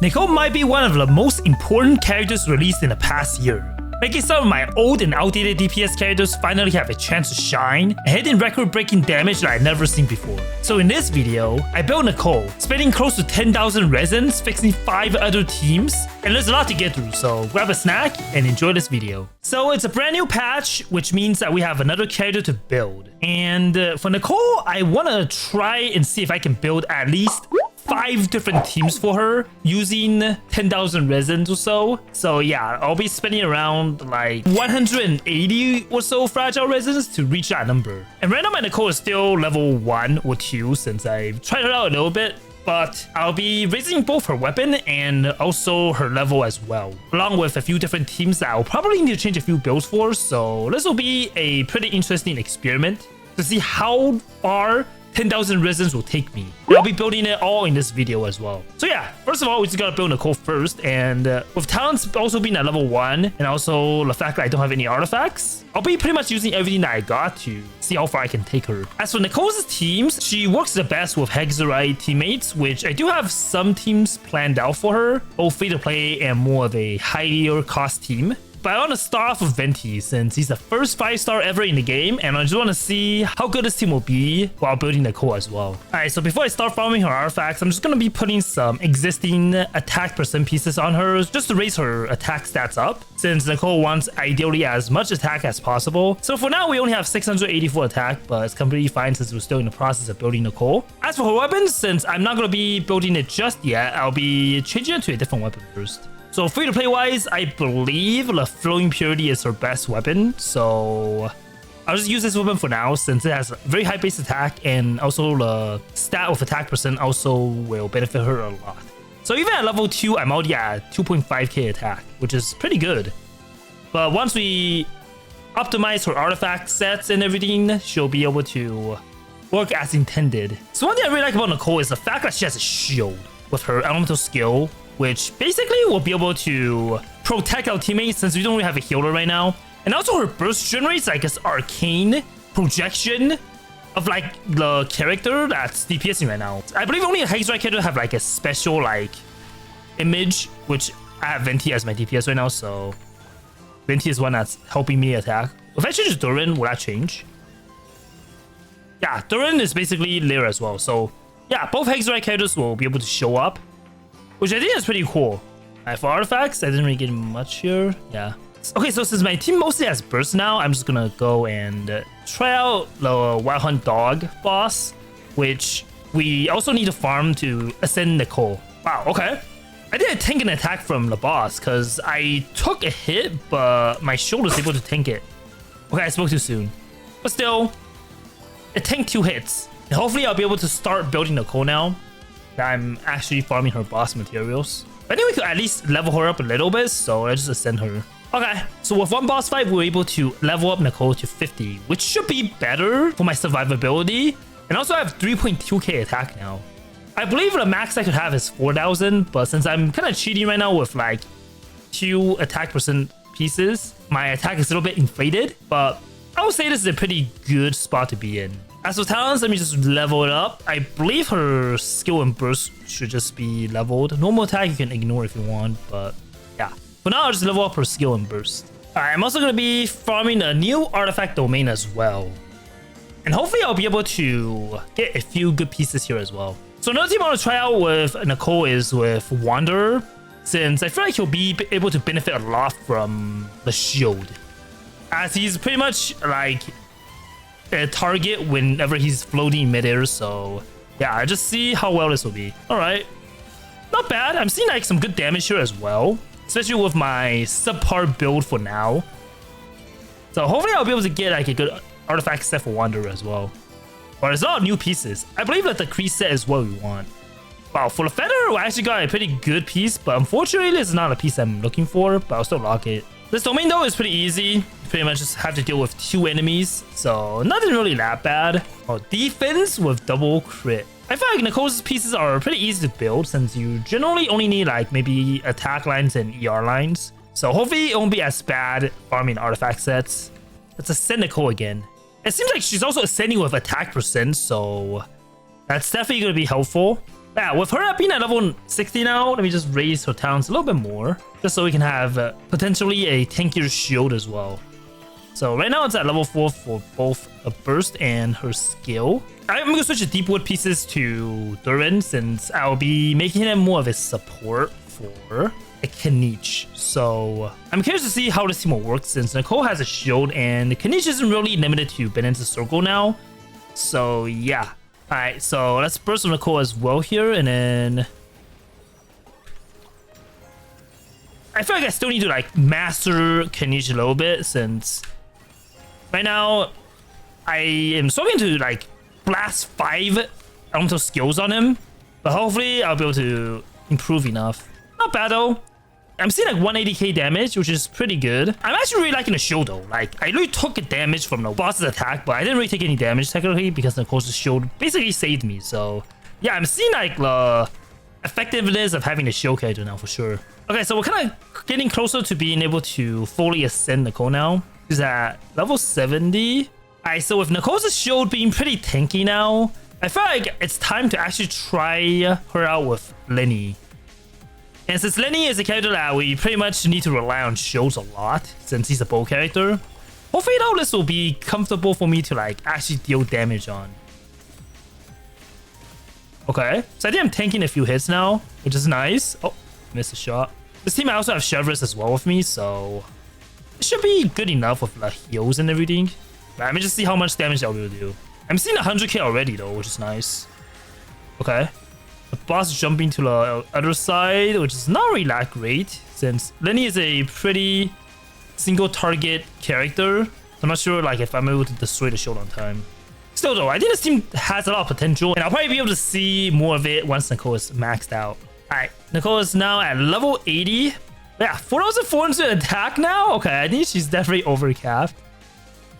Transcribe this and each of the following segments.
Nicole might be one of the most important characters released in the past year, making some of my old and outdated DPS characters finally have a chance to shine and hitting record-breaking damage that I've never seen before. So in this video, I built Nicole, spending close to 10,000 resins, fixing 5 other teams, and there's a lot to get through, so grab a snack and enjoy this video. So it's a brand new patch, which means that we have another character to build. And for Nicole, I want to try and see if I can build at least 5 different teams for her using 10,000 resins or so. So yeah, I'll be spending around like 180 or so fragile resins to reach that number. And right now my Nicole is still level 1 or 2 since I've tried her out a little bit. But I'll be raising both her weapon and also her level as well, along with a few different teams that I'll probably need to change a few builds for. So this will be a pretty interesting experiment to see how far 10,000 resins will take me. And I'll be building it all in this video as well. So yeah, first of all, we just gotta build Nicole first. And with talents also being at level 1, and also the fact that I don't have any artifacts, I'll be pretty much using everything that I got to see how far I can take her. As for Nicole's teams, she works the best with Hexerite teammates, which I do have some teams planned out for her, both free to play and more of a higher cost team. But I want to start off with Venti since he's the first 5-star ever in the game, and I just want to see how good this team will be while building Nicole as well. Alright, so before I start farming her artifacts, I'm just going to be putting some existing attack percent pieces on her just to raise her attack stats up, since Nicole wants ideally as much attack as possible. So for now, we only have 684 attack, but it's completely fine since we're still in the process of building Nicole. As for her weapons, since I'm not going to be building it just yet, I'll be changing it to a different weapon first. So free to play wise, I believe the Flowing Purity is her best weapon. So I'll just use this weapon for now since it has a very high base attack, and also the stat with attack percent also will benefit her a lot. So even at level 2, I'm already at 2.5k attack, which is pretty good. But once we optimize her artifact sets and everything, she'll be able to work as intended. So one thing I really like about Nicole is the fact that she has a shield with her elemental skill, which basically will be able to protect our teammates since we don't really have a healer right now. And also her burst generates like this arcane projection of like the character that's DPSing right now. I believe only a Hexerite character have like a special like image, which I have Venti as my DPS right now, so Venti is one that's helping me attack. If I change Durin, will that change? Yeah, Durin is basically Lear as well, so yeah, both Hexerite characters will be able to show up, which I think is pretty cool. For artifacts, I didn't really get much here. Yeah. Okay, so since my team mostly has burst now, I'm just gonna go and try out the Wild Hunt Dog boss, which we also need to farm to ascend Nicole. Wow, okay. I didn't tank an attack from the boss because I took a hit, but my shield was able to tank it. Okay, I spoke too soon. But still, it tanked 2 hits. And hopefully I'll be able to start building Nicole now that I'm actually farming her boss materials. I think we could at least level her up a little bit, so let's just ascend her. Okay, so with one boss fight, we were able to level up Nicole to 50, which should be better for my survivability. And also I have 3.2k attack now. I believe the max I could have is 4,000, but since I'm kind of cheating right now with like 2 attack percent pieces, my attack is a little bit inflated, but I would say this is a pretty good spot to be in. As for talents, let me just level it up. I believe her skill and burst should just be leveled. Normal attack you can ignore if you want, but yeah. For now, I'll just level up her skill and burst. Alright, I'm also going to be farming a new artifact domain as well. And hopefully I'll be able to get a few good pieces here as well. So another team I want to try out with Nicole is with Wanderer, since I feel like he'll be able to benefit a lot from the shield, as he's pretty much like a target whenever he's floating in midair. So yeah, I just see how well this will be. All right, not bad. I'm seeing like some good damage here as well, especially with my subpar build for now. So hopefully I'll be able to get like a good artifact set for Wanderer as well. But there's a lot of new pieces. I believe that the Crease set is what we want. Wow, for the feather, we actually got a pretty good piece, but unfortunately this is not a piece I'm looking for, but I'll still lock it. This domain though is pretty easy. You pretty much just have to deal with 2 enemies, so nothing really that bad. Oh, defense with double crit. I feel like Nicole's pieces are pretty easy to build since you generally only need like maybe attack lines and ER lines. So hopefully it won't be as bad farming artifact sets. Let's ascend Nicole again. It seems like she's also ascending with attack percent, so that's definitely going to be helpful. Yeah, with her being at level 60 now, let me just raise her talents a little bit more, just so we can have potentially a tankier shield as well. So right now it's at level 4 for both a burst and her skill. I'm gonna switch the deep wood pieces to Durin since I'll be making him more of a support for a Kinich. So I'm curious to see how this team will work since Nicole has a shield and Kinich isn't really limited to Bennett's circle now. So yeah. Alright, so let's burst on Nicole as well here, and then I feel like I still need to like master Kinich a little bit since right now I am struggling to like blast 5 elemental skills on him, but hopefully I'll be able to improve enough. Not bad though. I'm seeing like 180k damage, which is pretty good. I'm actually really liking the shield though. Like, I really took damage from the boss's attack, but I didn't really take any damage technically because Nicole's shield basically saved me. So yeah, I'm seeing like the effectiveness of having a shield character now for sure. Okay, so we're kind of getting closer to being able to fully ascend Nicole now. She's at level 70. Alright, so with Nicole's shield being pretty tanky now, I feel like it's time to actually try her out with Lyney. And since Lyney is a character that we pretty much need to rely on shields a lot, since he's a bow character, hopefully though this will be comfortable for me to like actually deal damage on. Okay, so I think I'm tanking a few hits now, which is nice. Oh, missed a shot. This team I also have Chevrolet as well with me, so it should be good enough with the heals and everything. But let me just see how much damage I'll be able to do. I'm seeing 100k already though, which is nice. Okay. The boss jumping to the other side, which is not really that great, since Lyney is a pretty single target character. So I'm not sure like if I'm able to destroy the shield on time. Still though, I think this team has a lot of potential, and I'll probably be able to see more of it once Nicole is maxed out. Alright, Nicole is now at level 80. Yeah, 4,400 attack now? Okay, I think she's definitely overcapped.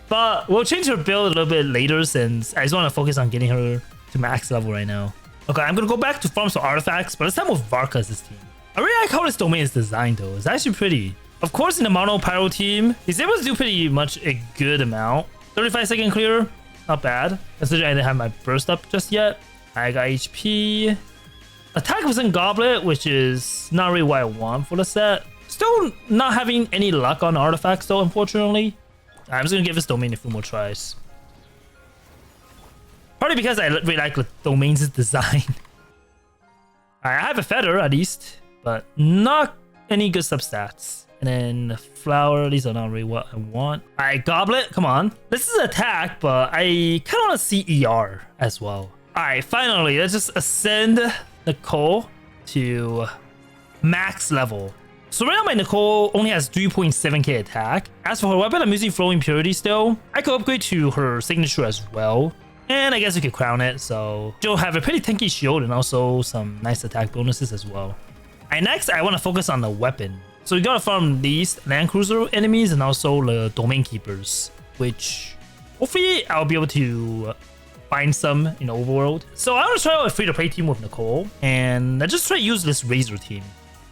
But we'll change her build a little bit later since I just want to focus on getting her to max level right now. Okay, I'm gonna go back to farm some artifacts, but this time with Varka as this team. I really like how this domain is designed though. It's actually pretty. Of course, in the mono pyro team, he's able to do pretty much a good amount. 35-second clear, not bad. Considering I didn't have my burst up just yet. I got HP. Attack was in Goblet, which is not really what I want for the set. Still not having any luck on artifacts though, unfortunately. I'm just gonna give this domain a few more tries. Partly because I really like the domain's design. I have a feather at least, but not any good substats. And then flower, these are not really what I want. Alright, Goblet, come on. This is attack, but I kind of want to see ER as well. Alright, finally, let's just ascend Nicole to max level. So right now my Nicole only has 3.7k attack. As for her weapon, I'm using Flowing Purity still. I could upgrade to her signature as well. And I guess we could crown it, so she'll have a pretty tanky shield and also some nice attack bonuses as well. And next, I want to focus on the weapon. So we gotta farm these land cruiser enemies and also the domain keepers, which hopefully I'll be able to find some in the overworld. So I want to try out a free-to-play team with Nicole, and I just try to use this Razor team.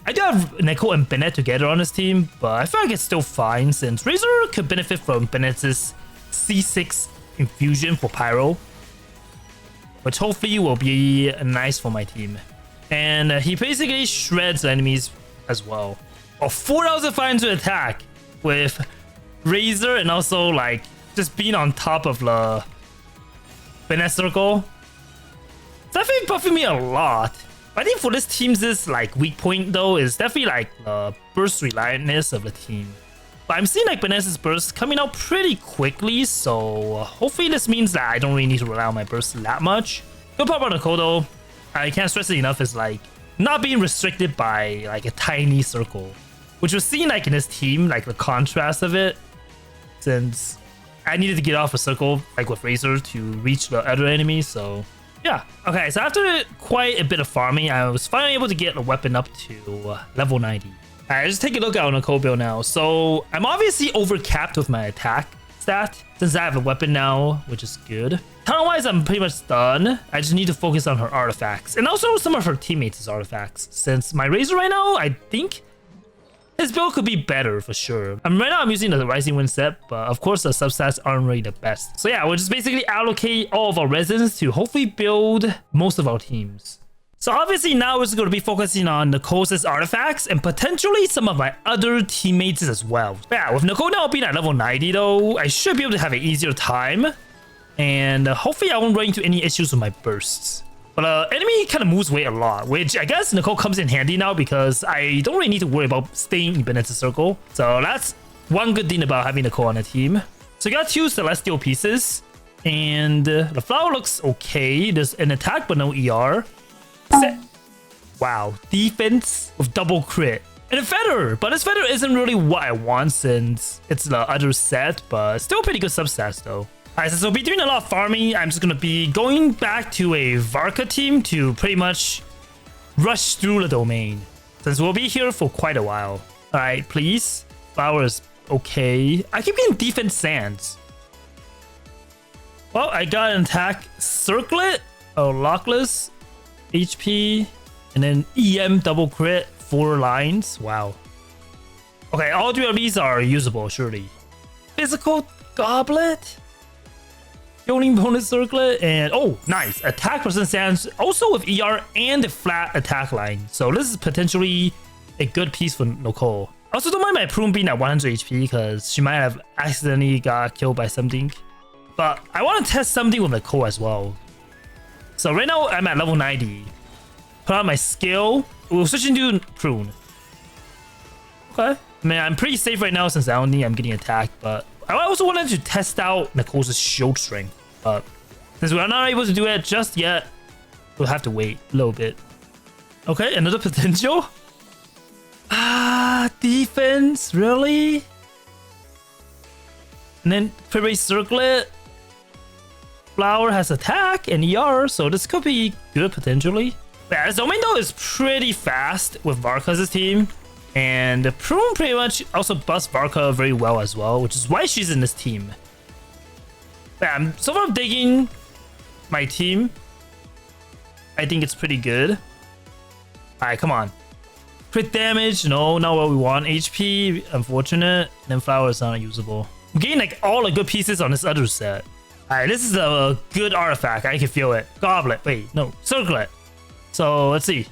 I do have Nicole and Bennett together on this team, but I feel like it's still fine since Razor could benefit from Bennett's C6 infusion for Pyro, which hopefully will be nice for my team. And he basically shreds enemies as well. Oh, 4,500 attack with Razor and also like just being on top of the Bennett circle. It's definitely buffing me a lot. I think for this team's like weak point though is definitely like the burst reliantness of the team. But I'm seeing like Bennett's burst coming out pretty quickly, so hopefully this means that I don't really need to rely on my burst that much. Good part about Nicole though, I can't stress it enough, is like not being restricted by like a tiny circle, which was seen like in this team, like the contrast of it, since I needed to get off a circle like with Razor to reach the other enemies. So yeah. Okay, so after quite a bit of farming, I was finally able to get a weapon up to level 90. Alright, just take a look at on Nicole build now. So I'm obviously overcapped with my attack stat since I have a weapon now, which is good. Talent wise, I'm pretty much done. I just need to focus on her artifacts and also some of her teammates' artifacts, since my Razor right now, I think his build could be better for sure. Right now I'm using the Rising Wind set, but of course the substats aren't really the best. So yeah, we'll just basically allocate all of our resins to hopefully build most of our teams. So obviously now we're going to be focusing on Nicole's artifacts and potentially some of my other teammates as well. But yeah, with Nicole now being at level 90 though, I should be able to have an easier time. And hopefully I won't run into any issues with my bursts. But enemy kind of moves away a lot, which I guess Nicole comes in handy now because I don't really need to worry about staying in Bennett's circle. So that's one good thing about having Nicole on the team. So we got 2 celestial pieces. And the flower looks okay. There's an attack but no ER. Wow, defense with double crit. And a feather, but this feather isn't really what I want since it's the other set, but still pretty good substats though. Alright, so be doing a lot of farming. I'm just gonna be going back to a Varka team to pretty much rush through the domain, since we'll be here for quite a while. Alright, please. Flower is okay. I keep getting defense sands. Well, I got an attack circlet, lockless, HP, and then EM double crit, 4 lines. Wow. Okay, all 3 of these are usable, surely. Physical goblet, healing bonus circlet, and oh, nice. Attack percent sands, also with ER and the flat attack line. So this is potentially a good piece for Nicole. Also, don't mind my Prune being at 100 HP because she might have accidentally got killed by something. But I want to test something with Nicole as well. So right now I'm at level 90. Put on my skill. We'll switch into Prune. Okay. I mean, I'm pretty safe right now since I don't think I'm getting attacked. But I also wanted to test out Nicole's shield strength. But since we're not able to do it just yet, we'll have to wait a little bit. Okay, another potential. Defense, really? And then Crit Circlet. Flower has attack and ER, so this could be good potentially. But yeah, this domain though is pretty fast with Varka's team. And Prune pretty much also busts Varka very well as well, which is why she's in this team. But yeah, so far I'm digging my team. I think it's pretty good. Alright, come on. Crit damage, no, not what we want. HP, unfortunate. And then Flower is not usable. I'm getting like all the good pieces on this other set. Alright, this is a good artifact. I can feel it. Goblet. Wait, no. Circlet. So, let's see.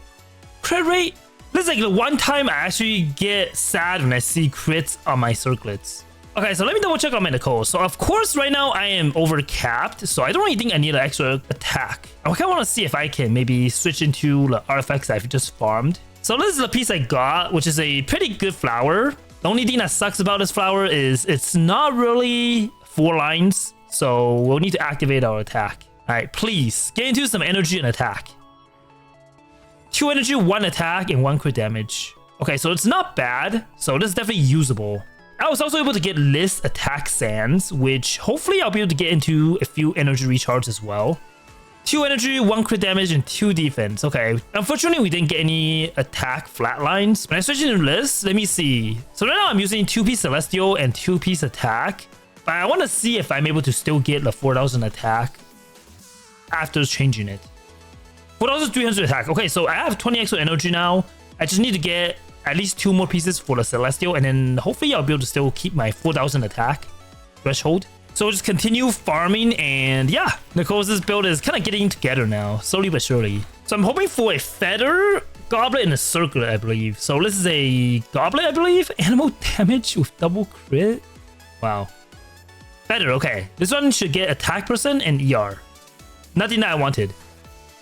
Crit rate. This is like the one time I actually get sad when I see crits on my circlets. Okay, so let me double check on my Nicole. So, of course, right now I am over capped. So, I don't really think I need an extra attack. I kind of want to see if I can maybe switch into the artifacts I've just farmed. So, this is the piece I got, which is a pretty good flower. The only thing that sucks about this flower is it's not really 4 lines. So we'll need to activate our attack. Alright, please get into some energy and attack. 2 energy, 1 attack, and 1 crit damage. Okay, so it's not bad. So this is definitely usable. I was also able to get list attack sands, which hopefully I'll be able to get into a few energy recharge as well. 2 energy, 1 crit damage, and 2 defense. Okay, unfortunately we didn't get any attack flatlines. When I switch into list, let me see. So right now I'm using 2-piece celestial and 2-piece attack. But I want to see if I'm able to still get the 4,000 attack after changing it. 4,300 attack. Okay, so I have 20 extra energy now. I just need to get at least 2 more pieces for the celestial, and then hopefully I'll be able to still keep my 4,000 attack threshold. So just continue farming, and yeah, Nicole's build is kind of getting together now, slowly but surely. So I'm hoping for a feather, goblet, and a circlet, I believe. So this is a goblet, I believe. Animal damage with double crit. Wow. Feather, okay. This one should get attack percent and ER. Nothing that I wanted.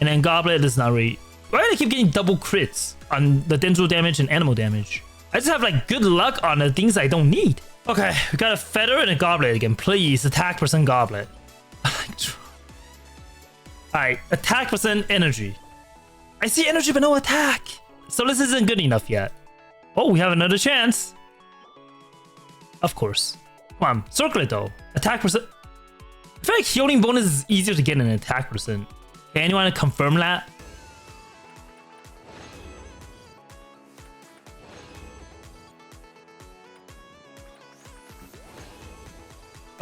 And then goblet is not really... Why do I keep getting double crits on the dental damage and animal damage? I just have like good luck on the things I don't need. Okay, we got a feather and a goblet again. Please, attack percent goblet. Alright, attack percent energy. I see energy but no attack. So this isn't good enough yet. Oh, we have another chance. Of course. Come on, circlet though. Attack percent. I feel like healing bonus is easier to get than attack percent. Okay, anyone confirm that?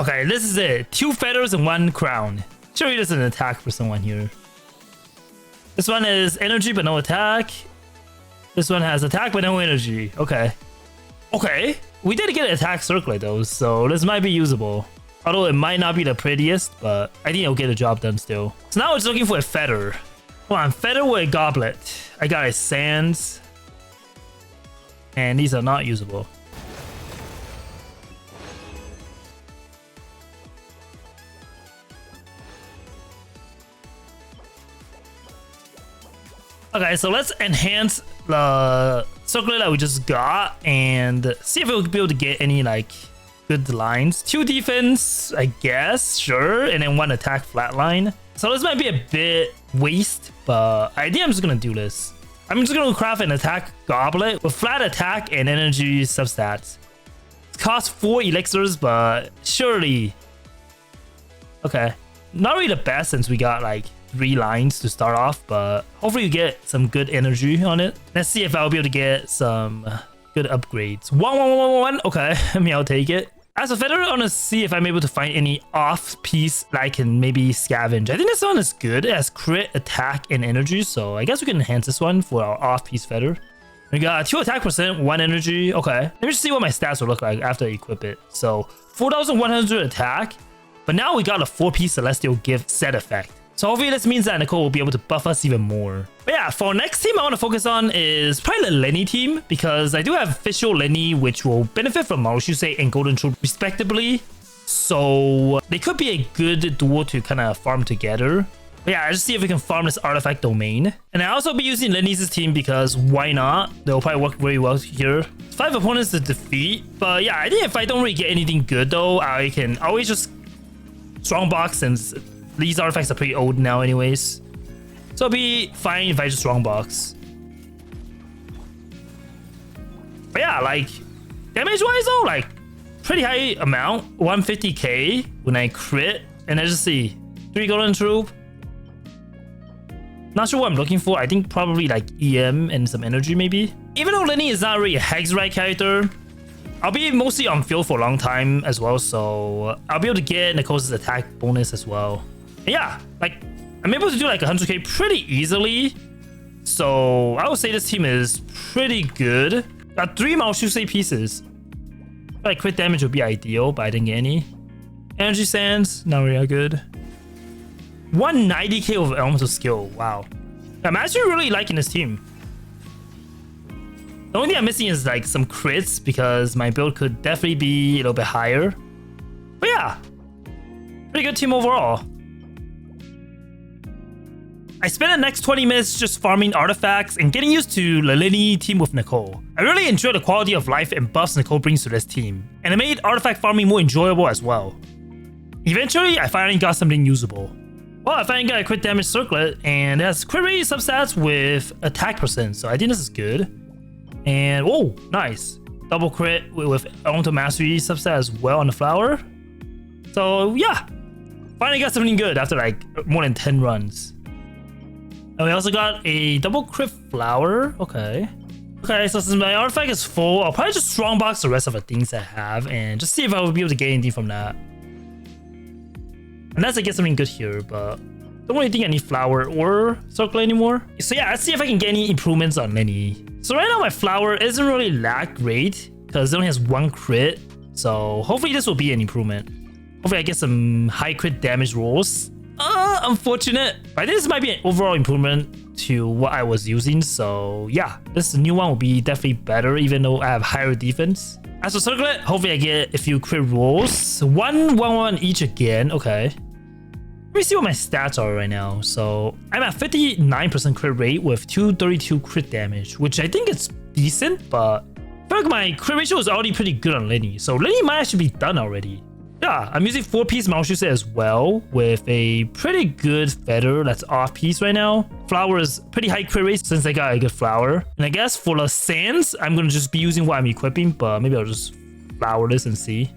Okay, this is it. 2 feathers and 1 crown. Surely there's an attack for someone here. This one is energy but no attack. This one has attack but no energy. Okay. Okay. We did get an attack circlet though, so this might be usable. Although it might not be the prettiest, but I think it'll get the job done still. So now we're just looking for a feather. Come on, featherweight goblet. I got a sands. And these are not usable. Okay, so let's enhance the circular that we just got and see if we'll be able to get any like good lines. 2 defense, I guess, sure, and then 1 attack flatline. So this might be a bit waste, but I think I'm just gonna do this. I'm just gonna craft an attack goblet with flat attack and energy substats. It costs 4 elixirs, but surely. Okay, not really the best since we got like 3 lines to start off, but hopefully you get some good energy on it. Let's see if I'll be able to get some good upgrades. 1. Okay, I mean, I'll take it. As a feather, I want to see if I'm able to find any off piece that I can maybe scavenge. I think this one is good. It has crit, attack, and energy, so I guess we can enhance this one for our off piece feather. We got 2 attack percent, 1 energy. Okay, let me just see what my stats will look like after I equip it. So 4,100 attack, but now we got a 4-piece celestial gift set effect. So hopefully this means that Nicole will be able to buff us even more. But yeah, for our next team I want to focus on is probably the Lyney team, because I do have official Lyney, which will benefit from miHoYo and Golden Troop respectively. So they could be a good duo to kind of farm together. But yeah, just see if we can farm this artifact domain. And I also be using Lyney's team because why not? They'll probably work very well here. 5 opponents to defeat. But yeah, I think if I don't really get anything good though, I can always just strongbox since these artifacts are pretty old now anyways. So it'll be fine if I just strongbox. But yeah, like damage wise though, like pretty high amount, 150k when I crit. And I just see 3 golden troop. Not sure what I'm looking for. I think probably like EM and some energy maybe. Even though Lyney is not really a Hexrite character, I'll be mostly on field for a long time as well, so I'll be able to get Nicole's attack bonus as well. And yeah, like I'm able to do like 100k pretty easily. So I would say this team is pretty good. Got 3 miHoYo pieces. Like crit damage would be ideal, but I didn't get any. Energy sands, not really good. 190k of elemental skill. Wow. I'm actually really liking this team. The only thing I'm missing is like some crits because my build could definitely be a little bit higher. But yeah, pretty good team overall. I spent the next 20 minutes just farming artifacts and getting used to the Lyney team with Nicole. I really enjoy the quality of life and buffs Nicole brings to this team, and it made artifact farming more enjoyable as well. Eventually, I finally got something usable. Well, I finally got a crit damage circlet, and it has crit rate substats with attack percent, so I think this is good. And oh, nice. Double crit with elemental mastery substat as well on the flower. So yeah, finally got something good after like more than 10 runs. And we also got a double crit flower. Okay. Okay, so since my artifact is full, I'll probably just strongbox the rest of the things I have and just see if I will be able to get anything from that. Unless I get something good here, but don't really think I need flower or circle anymore. So yeah, let's see if I can get any improvements on Lyney. So right now my flower isn't really that great because it only has 1 crit. So hopefully this will be an improvement. Hopefully I get some high crit damage rolls. Unfortunate. But this might be an overall improvement to what I was using. So yeah, this new one will be definitely better even though I have higher defense. As for circlet, hopefully I get a few crit rolls. 1 each again. Okay. Let me see what my stats are right now. So I'm at 59% crit rate with 232 crit damage, which I think is decent, but I feel like my crit ratio is already pretty good on Lyney. So Lyney might actually be done already. Yeah, I'm using 4-piece miHoYo as well with a pretty good feather that's off-piece right now. Flower is pretty high crit rate since I got a good flower. And I guess for the sands, I'm going to just be using what I'm equipping, but maybe I'll just flower this and see.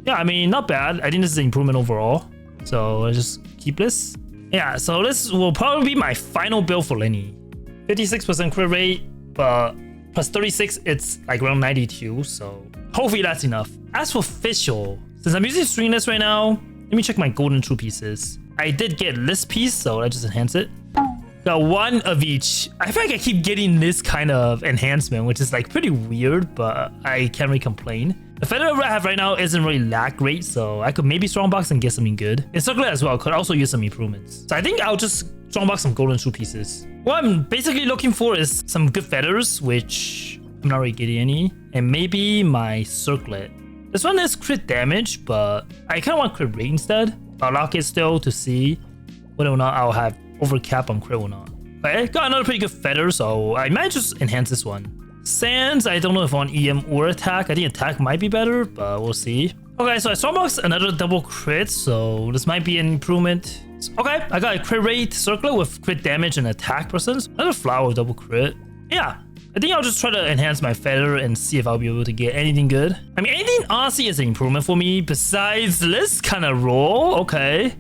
Yeah, I mean, not bad. I think this is an improvement overall. So I'll just keep this. Yeah, so this will probably be my final build for Lyney. 56% crit rate, but plus 36, it's like around 92. So hopefully that's enough. As for official, since I'm using stringless right now, let me check my golden true pieces. I did get this piece, so let's just enhance it. Got 1 of each. I feel like I keep getting this kind of enhancement, which is like pretty weird, but I can't really complain. The feather I have right now isn't really that great, so I could maybe strongbox and get something good. And circlet as well could also use some improvements. So I think I'll just strongbox some golden shoe pieces. What I'm basically looking for is some good feathers, which I'm not really getting any. And maybe my circlet. This one is crit damage, but I kind of want crit rate instead. I'll lock it still to see whether or not I'll have overcap on crit or not. Okay, got another pretty good feather, so I might just enhance this one. Sands, I don't know if on EM or attack. I think attack might be better, but we'll see. Okay, so I strongbox another double crit, so this might be an improvement. Okay, I got a crit rate circlet with crit damage and attack percent. Another flower with double crit. Yeah, I think I'll just try to enhance my feather and see if I'll be able to get anything good. I mean, anything honestly is an improvement for me besides this kind of roll. Okay,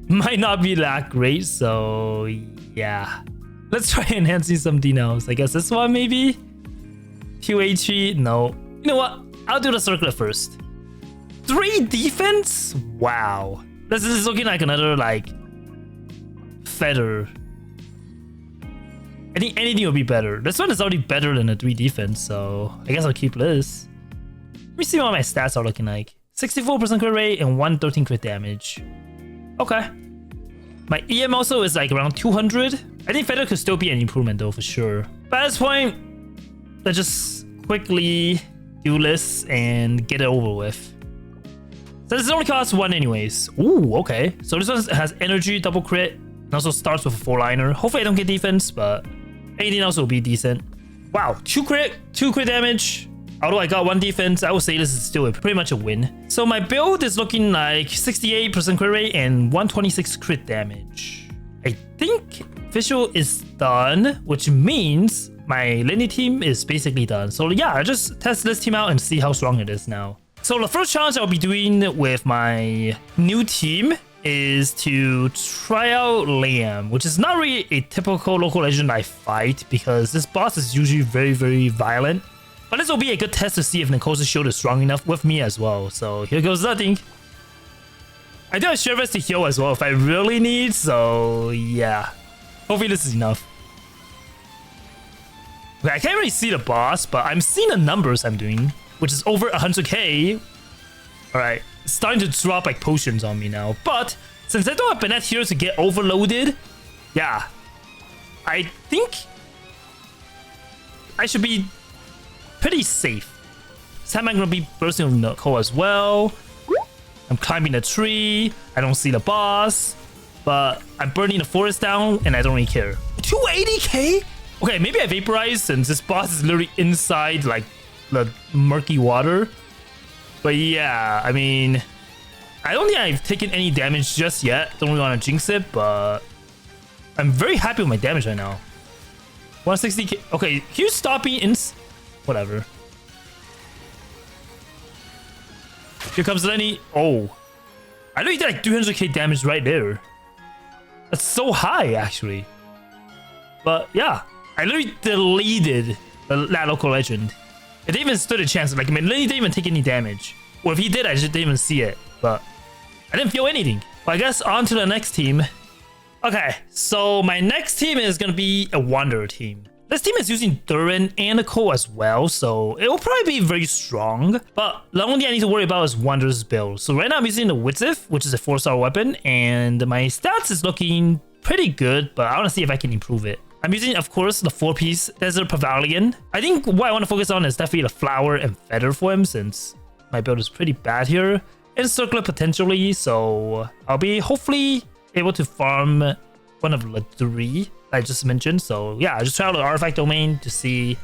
might not be that great, so yeah. Let's try enhancing something else. I guess this one maybe? QHE? No. You know what? I'll do the circlet first. 3 defense? Wow. This is looking like another like feather. I think anything will be better. This one is already better than a 3 defense, so I guess I'll keep this. Let me see what my stats are looking like. 64% crit rate and 113 crit damage. Okay. My EM also is like around 200. I think feather could still be an improvement though, for sure. But at this point, let's just quickly do this and get it over with. So this only costs 1 anyways. Ooh, okay. So this one has energy, double crit, and also starts with a 4-liner. Hopefully I don't get defense, but anything else will be decent. Wow, 2 crit, 2 crit damage. Although I got 1 defense, I would say this is still pretty much a win. So my build is looking like 68% crit rate and 126 crit damage. I think official is done, which means my Lyney team is basically done. So yeah, I just test this team out and see how strong it is now. So the first challenge I'll be doing with my new team is to try out Liam, which is not really a typical local legend I fight because this boss is usually very, very violent. But this will be a good test to see if Nicole's shield is strong enough with me as well. So here goes nothing. I do have share vest to heal as well if I really need, so yeah. Hopefully this is enough. Okay, I can't really see the boss, but I'm seeing the numbers I'm doing, which is over 100k. Alright, it's starting to drop like potions on me now. But since I don't have Bennett here to get overloaded, yeah, I think I should be pretty safe. This time I'm gonna be bursting with Nicole as well. I'm climbing a tree. I don't see the boss, but I'm burning the forest down and I don't really care. 280k? Okay, maybe I vaporize since this boss is literally inside like the murky water. But yeah, I mean, I don't think I've taken any damage just yet. Don't really want to jinx it, but I'm very happy with my damage right now. 160k. Okay, can you stop me in? Whatever. Here comes Lyney. Oh, I know he did like 300k damage right there. That's so high, actually. But yeah, I literally deleted that local legend. It didn't even stood a chance. Like, I mean, Lyney didn't even take any damage. Or if he did, I just didn't even see it. But I didn't feel anything. But I guess on to the next team. Okay, so my next team is going to be a Wanderer team. This team is using Durin and Nicole as well, so it will probably be very strong. But the only thing I need to worry about is Wanderer's build. So right now I'm using the Witzif, which is a 4-star weapon, and my stats is looking pretty good, but I want to see if I can improve it. I'm using, of course, the 4-piece Desert Pavilion. I think what I want to focus on is definitely the flower and feather for him, since my build is pretty bad here. And circlet potentially, so I'll be hopefully able to farm one of the 3 I just mentioned. So yeah, I just try out the artifact domain to see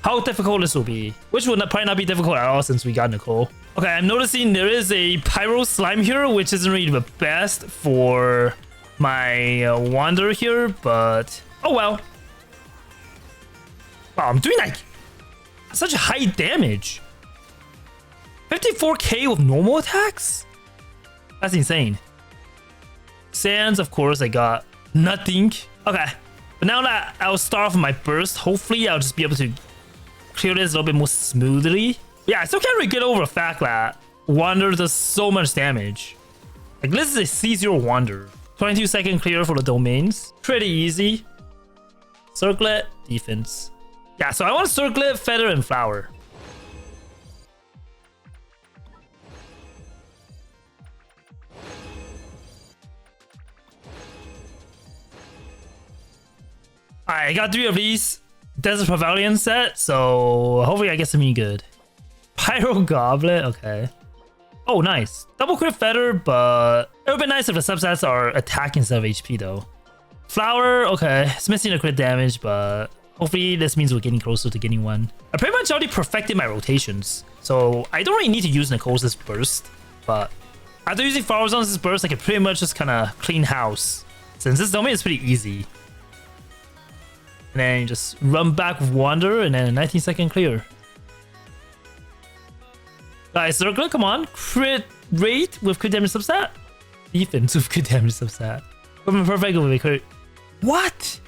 how difficult this will be, which will probably not be difficult at all since we got Nicole. Okay, I'm noticing there is a pyro slime here, which isn't really the best for my Wanderer here, but oh well. Wow, I'm doing like such high damage. 54k with normal attacks? That's insane. Sands, of course, I got nothing. Okay, but now that I'll start off my burst, hopefully I'll just be able to clear this a little bit more smoothly. Yeah, I still can't really get over the fact that Wanderer does so much damage. Like, this is a C0 Wanderer. 22-second clear for the domains. Pretty easy. Circlet, defense. Yeah, so I want Circlet, Feather, and Flower. I got 3 of these Desert Pavilion set, so hopefully I get something good. Pyro Goblet, okay. Oh, nice. Double crit feather, but it would be nice if the substats are attack instead of HP though. Flower, okay. It's missing the crit damage, but hopefully this means we're getting closer to getting one. I pretty much already perfected my rotations, so I don't really need to use Nicole's burst, but after using Flower Zone's burst, I can pretty much just kind of clean house. Since this domain is pretty easy. And then just run back with Wander and then 19-second clear. Guys, circle, come on. Crit rate with crit damage substat. Defense with crit damage substat. Perfect with a crit. What?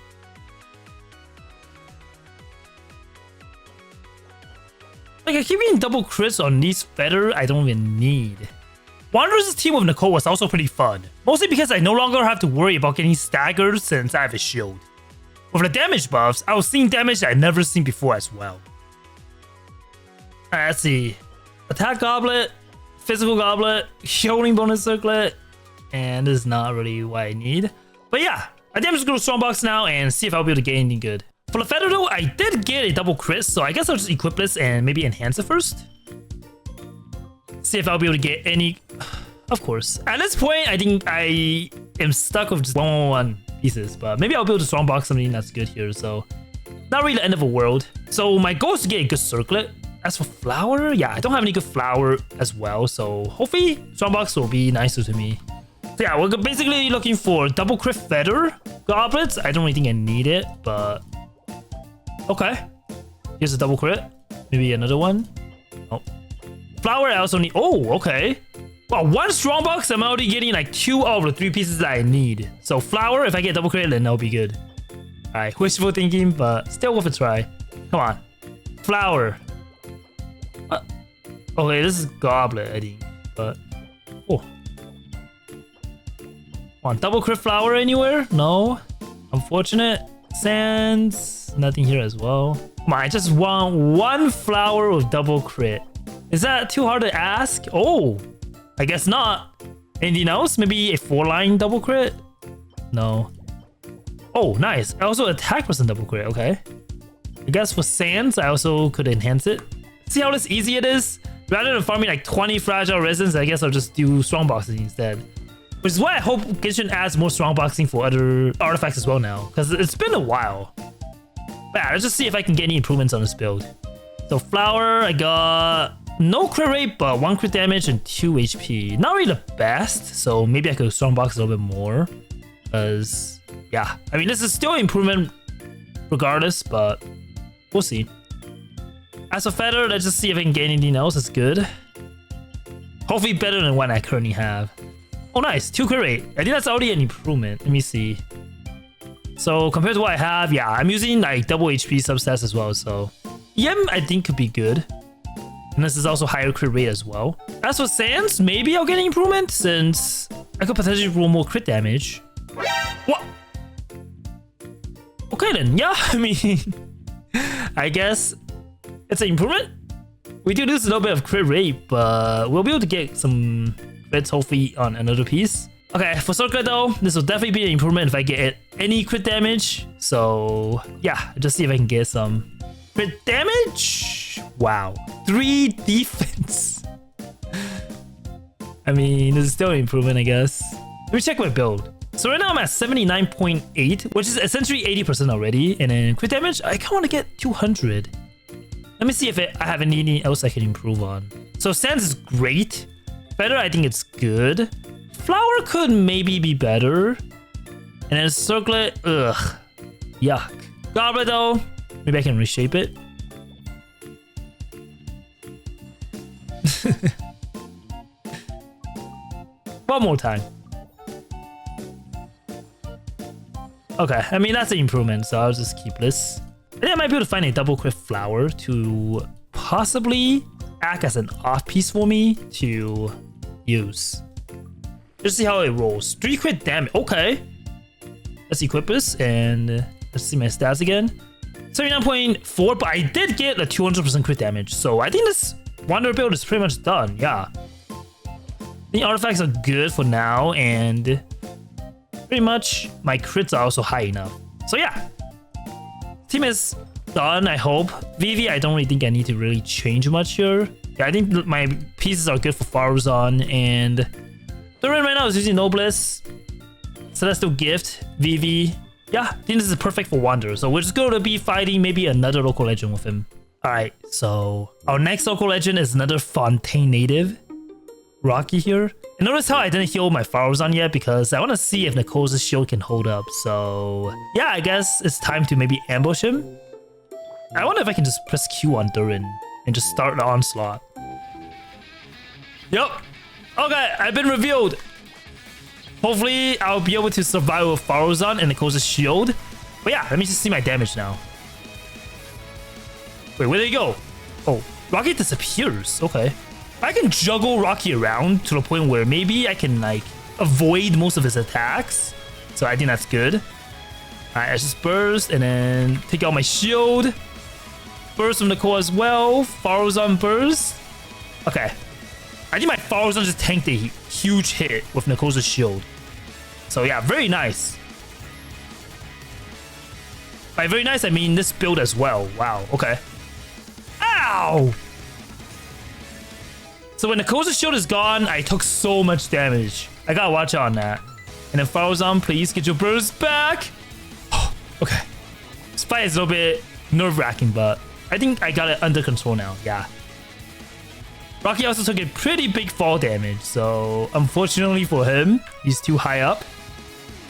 Like, I keep getting double crits on these feather I don't even need. Wanderer's team with Nicole was also pretty fun. Mostly because I no longer have to worry about getting staggered since I have a shield. With the damage buffs, I was seeing damage I'd never seen before as well. Alright, let's see. Attack Goblet, Physical Goblet, Healing Bonus Circlet, and this is not really what I need. But yeah, I think I'm just going to Strongbox now and see if I'll be able to get anything good. For the feather though, I did get a double crit, so I guess I'll just equip this and maybe enhance it first. See if I'll be able to get any... Of course. At this point, I think I am stuck with just 111 pieces, but maybe I'll be able to strongbox something that's good here, so not really the end of the world. So my goal is to get a good circlet. As for flower, yeah, I don't have any good flower as well, so hopefully strongbox will be nicer to me. So yeah, we're basically looking for double crit feather goblets. I don't really think I need it, but okay. Here's a double crit. Maybe another one. Oh. Flower I also need. Oh, okay. Well, one strongbox, I'm already getting like 2 out of the 3 pieces that I need. So flower, if I get double crit, then that'll be good. Alright, wishful thinking, but still worth a try. Come on. Flower. Okay, this is goblet, I think. But oh. Come on, double crit flower anywhere? No. Unfortunate. Sands. Nothing here as well. Come on, I just want 1 flower with double crit. Is that too hard to ask? Oh. I guess not. Anything else? Maybe a 4-line double crit? No. Oh, nice. I also attack person double crit. Okay. I guess for Sands, I also could enhance it. See how this easy it is? Rather than farming like 20 fragile resins, I guess I'll just do strongboxing instead. Which is why I hope Genshin adds more strongboxing for other artifacts as well now. Because it's been a while. But yeah, let's just see if I can get any improvements on this build. So flower, I got... no crit rate, but 1 crit damage and 2 HP. Not really the best, so maybe I could strongbox a little bit more. Because, yeah. I mean, this is still an improvement regardless, but we'll see. As for feather, let's just see if I can get anything else that's good. Hopefully better than what I currently have. Oh, nice. 2 crit rate. I think that's already an improvement. Let me see. So, compared to what I have, yeah, I'm using like double HP substats as well, so... EM, I think, could be good. And this is also higher crit rate as well. As for Sands, maybe I'll get an improvement since I could potentially roll more crit damage. What? Okay then, yeah, I mean, I guess it's an improvement. We do lose a little bit of crit rate, but we'll be able to get some crits hopefully on another piece. Okay, for circlet though, this will definitely be an improvement if I get any crit damage. So yeah, just see if I can get some crit damage. Wow, 3 defense. I mean, this is still an improvement, I guess. Let me check my build. So right now I'm at 79.8, which is essentially 80% already. And then crit damage, I kind of want to get 200. Let me see if I have anything else I can improve on. So Sands is great. Feather, I think it's good. Flower could maybe be better. And then circlet, ugh, yuck. Goblet though, maybe I can reshape it. One more time. Okay, I mean that's an improvement, so I'll just keep this. I think I might be able to find a double crit flower to possibly act as an off piece for me to use. Just see how it rolls. 3 crit damage. Okay. Let's equip this and let's see my stats again. 79.4, but I did get a 200% crit damage. So I think this Wander build is pretty much done. Yeah. The artifacts are good for now, and pretty much my crits are also high enough. So yeah. Team is done, I hope. Vivi, I don't really think I need to really change much here. Yeah, I think my pieces are good for Faruzan, and Durin right now is using Noblesse. Celestial Gift, Vivi. Yeah, I think this is perfect for Wander. So we're just going to be fighting maybe another local legend with him. Alright, so our next local legend is another Fontaine native. Rocky here. And notice how I didn't heal my Faruzan yet because I want to see if Nicole's shield can hold up. So yeah, I guess it's time to maybe ambush him. I wonder if I can just press Q on Durin and just start the onslaught. Yep. Okay, I've been revealed. Hopefully, I'll be able to survive with Faruzan and Nicole's shield. But yeah, let me just see my damage now. Wait, where did he go? Oh, Rocky disappears. Okay. I can juggle Rocky around to the point where maybe I can like avoid most of his attacks. So I think that's good. Alright, I just burst and then take out my shield. Burst from Nicole as well. Faruzan burst. Okay. I think my Faruzan just tanked a huge hit with Nicole's shield. So yeah, very nice. By very nice, I mean this build as well. Wow, okay. Ow! So when Nicole's shield is gone, I took so much damage. I gotta watch out on that. And then Faruzan, please get your burst back. Okay. This fight is a little bit nerve-wracking, but I think I got it under control now. Yeah. Rocky also took a pretty big fall damage, so unfortunately for him, he's too high up.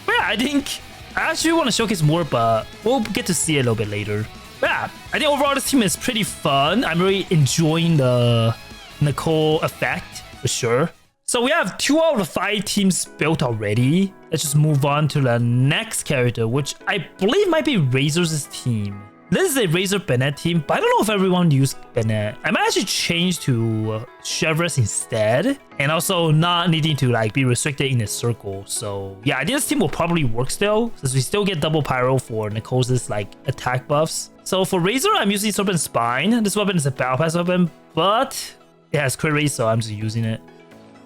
But yeah, I think I actually want to showcase more, but we'll get to see it a little bit later. But yeah, I think overall this team is pretty fun. I'm really enjoying the Nicole effect for sure. So we have 2 out of the 5 teams built already. Let's just move on to the next character, which I believe might be Razor's team. This is a Razor Bennett team, but I don't know if everyone used Bennett. I might actually change to Chevres instead, and also not needing to like be restricted in a circle. So yeah, I think this team will probably work still, since we still get double pyro for Nicole's like attack buffs. So for Razor, I'm using Serpent Spine. This weapon is a battle pass weapon, but it has crit rate, so I'm just using it.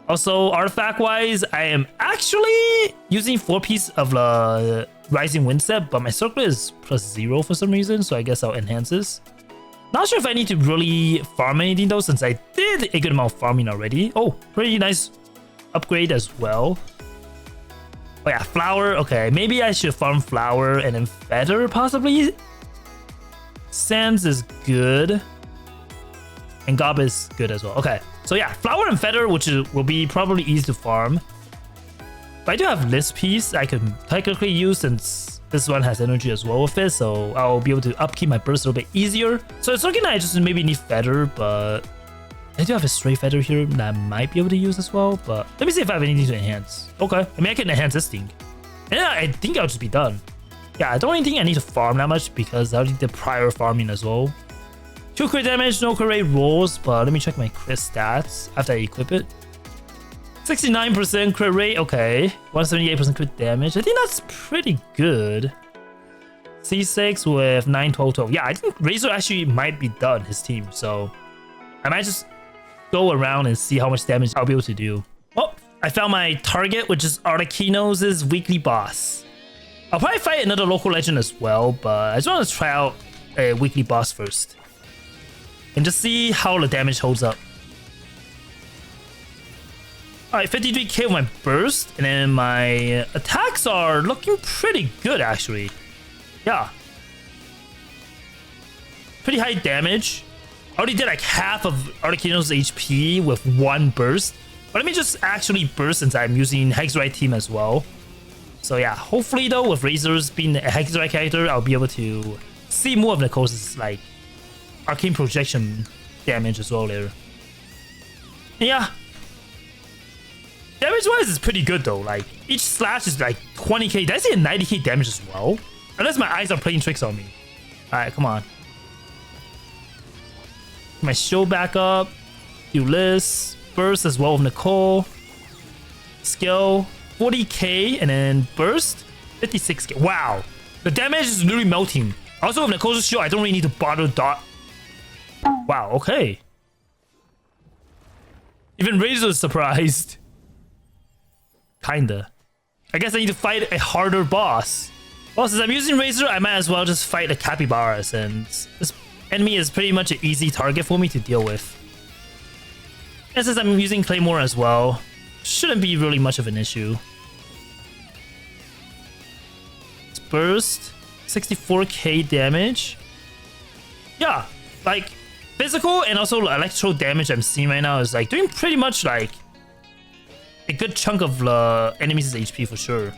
Also, artifact-wise, I am actually using 4 pieces of the Rising Wind set, but my circle is +0 for some reason, so I guess I'll enhance this. Not sure if I need to really farm anything though, since I did a good amount of farming already. Oh, pretty nice upgrade as well. Oh yeah, Flower. Okay, maybe I should farm Flower and then Feather possibly. Sands is good. And Gob is good as well. Okay, so yeah, Flower and Feather, which will be probably easy to farm. But I do have List Piece I can technically use since this one has energy as well with it, so I'll be able to upkeep my burst a little bit easier. So it's looking like I just maybe need Feather, but I do have a Stray Feather here that I might be able to use as well. But let me see if I have anything to enhance. Okay, I mean I can enhance this thing. And then I think I'll just be done. Yeah, I don't really think I need to farm that much because I already did prior farming as well. 2 crit damage, no crit rate rolls, but let me check my crit stats after I equip it. 69% crit rate, okay. 178% crit damage. I think that's pretty good. C6 with 9, 12, 12. Yeah, I think Razor actually might be done, his team. So I might just go around and see how much damage I'll be able to do. Oh, I found my target, which is Articuno's weekly boss. I'll probably fight another local legend as well, but I just want to try out a weekly boss first. And just see how the damage holds up. Alright, 53k with my burst, and then my attacks are looking pretty good actually. Yeah. Pretty high damage. I already did like half of Articuno's HP with 1 burst. But let me just actually burst since I'm using Hexrite team as well. So yeah, hopefully though, with Razors being a Hexrite character, I'll be able to see more of Nicole's like arcane projection damage as well later. Yeah. Damage wise is pretty good though. Like each slash is like 20k. Did I see a 90k damage as well? Unless my eyes are playing tricks on me. Alright, come on. My shield back up. Do this. Burst as well with Nicole. Skill 40k and then burst 56k. Wow. The damage is literally melting. Also with Nicole's shield, I don't really need to bother dot. Wow, okay. Even Razor is surprised. Kinda. I guess I need to fight a harder boss. Well, since I'm using Razor, I might as well just fight the capybaras, and this enemy is pretty much an easy target for me to deal with. And since I'm using Claymore as well, shouldn't be really much of an issue. It's burst, 64k damage. Yeah, like physical and also electro damage I'm seeing right now is like doing pretty much like a good chunk of the enemy's HP for sure.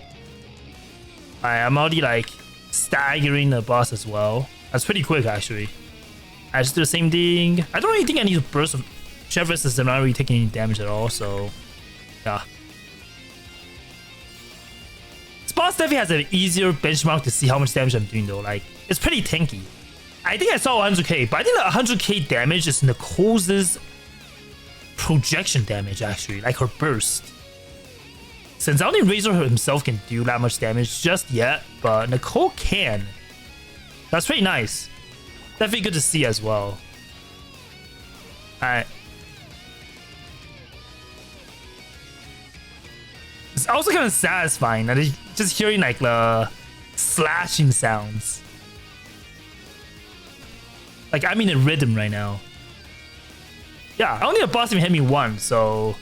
I'm already like staggering the boss as well. That's pretty quick actually. I just do the same thing. I don't really think I need to burst of Chevron since I'm not really taking any damage at all, so yeah. This boss definitely has an easier benchmark to see how much damage I'm doing though. Like, it's pretty tanky. I think I saw 100k, but I think that 100k damage is Nicole's projection damage actually, like her burst. Since I don't think Razor himself can do that much damage just yet, but Nicole can. That's pretty nice. Definitely good to see as well. Alright. It's also kind of satisfying that just hearing like the slashing sounds. Like I'm in a rhythm right now. Yeah, I only a boss even hit me once, so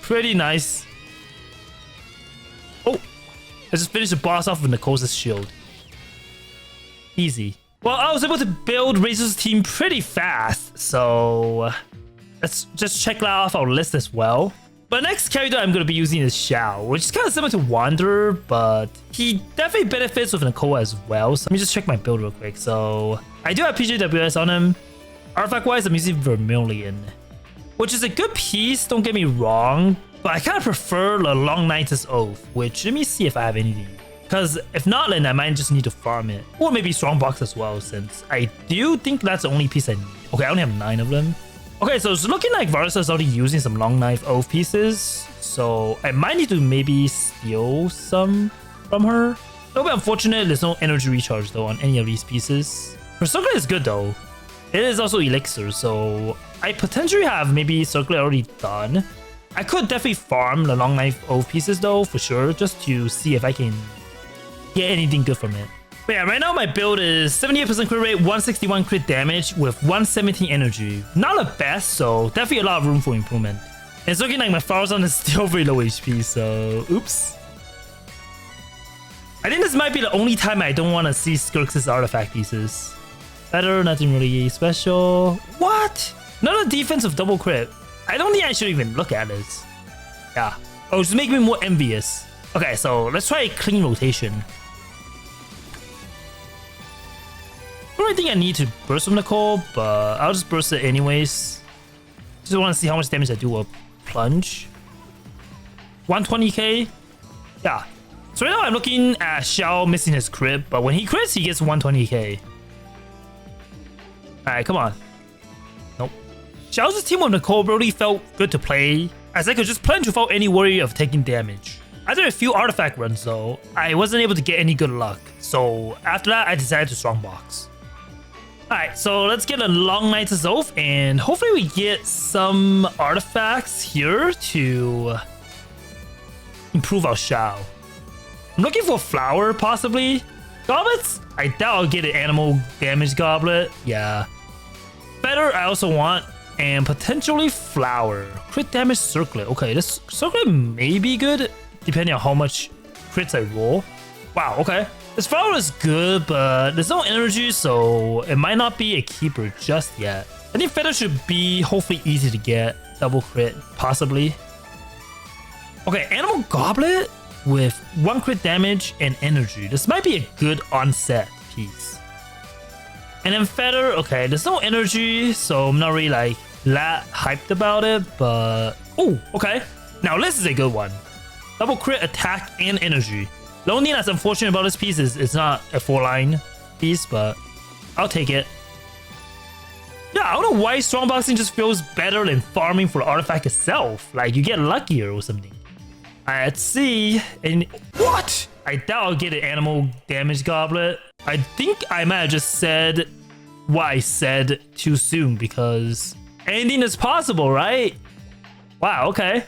pretty nice. Oh, I just finished the boss off with Nicole's shield. Easy. Well, I was able to build Razor's team pretty fast, so let's just check that off our list as well. But the next character I'm going to be using is Xiao, which is kind of similar to Wanderer, but he definitely benefits with Nicole as well. So let me just check my build real quick. So I do have PJWS on him. Artifact-wise, I'm using Vermilion, which is a good piece, don't get me wrong, but I kind of prefer the Long Night's Oath, which let me see if I have anything. Because if not, then I might just need to farm it. Or maybe Strongbox as well, since I do think that's the only piece I need. Okay, I only have 9 of them. Okay, so it's looking like Varsa is already using some Long Knife Oath pieces, so I might need to maybe steal some from her. A little bit unfortunate, there's no energy recharge though on any of these pieces. Her Circlet is good though. It is also Elixir, so I potentially have maybe Circlet already done. I could definitely farm the Long Knife Oath pieces though, for sure, just to see if I can get anything good from it. But yeah, right now my build is 78% crit rate, 161 crit damage with 117 energy. Not the best, so definitely a lot of room for improvement. And it's looking like my Farazan is still very low HP, so oops. I think this might be the only time I don't want to see Skirx's artifact pieces. Better, nothing really special. What? Another defensive double crit. I don't think I should even look at this. Yeah. Oh, just make me more envious. Okay, so let's try a clean rotation. I don't really think I need to burst from Nicole, but I'll just burst it anyways. Just want to see how much damage I do with plunge. 120k? Yeah. So right now I'm looking at Xiao missing his crit, but when he crits, he gets 120k. Alright, come on. Nope. Xiao's team with Nicole really felt good to play, as I could just plunge without any worry of taking damage. After a few artifact runs though, I wasn't able to get any good luck, so after that I decided to strongbox. Alright, so let's get a Long Night's Oath, and hopefully we get some artifacts here to improve our Xiao. I'm looking for a flower, possibly. Goblets? I doubt I'll get an animal damage goblet. Yeah. Feather I also want, and potentially flower. Crit damage circlet. Okay, this circlet may be good, depending on how much crits I roll. Wow, okay. This flower is good, but there's no energy, so it might not be a keeper just yet. I think feather should be hopefully easy to get. Double crit, possibly. Okay, animal goblet with 1 crit damage and energy. This might be a good onset piece. And then feather, okay, there's no energy, so I'm not really like that hyped about it, but oh, okay. Now this is a good one. Double crit, attack, and energy. The only thing that's unfortunate about this piece is it's not a 4-line piece, but I'll take it. Yeah, I don't know why strongboxing just feels better than farming for the artifact itself. Like, you get luckier or something. Alright, let's see. And what? I doubt I'll get an animal damage goblet. I think I might have just said what I said too soon, because anything is possible, right? Wow, okay.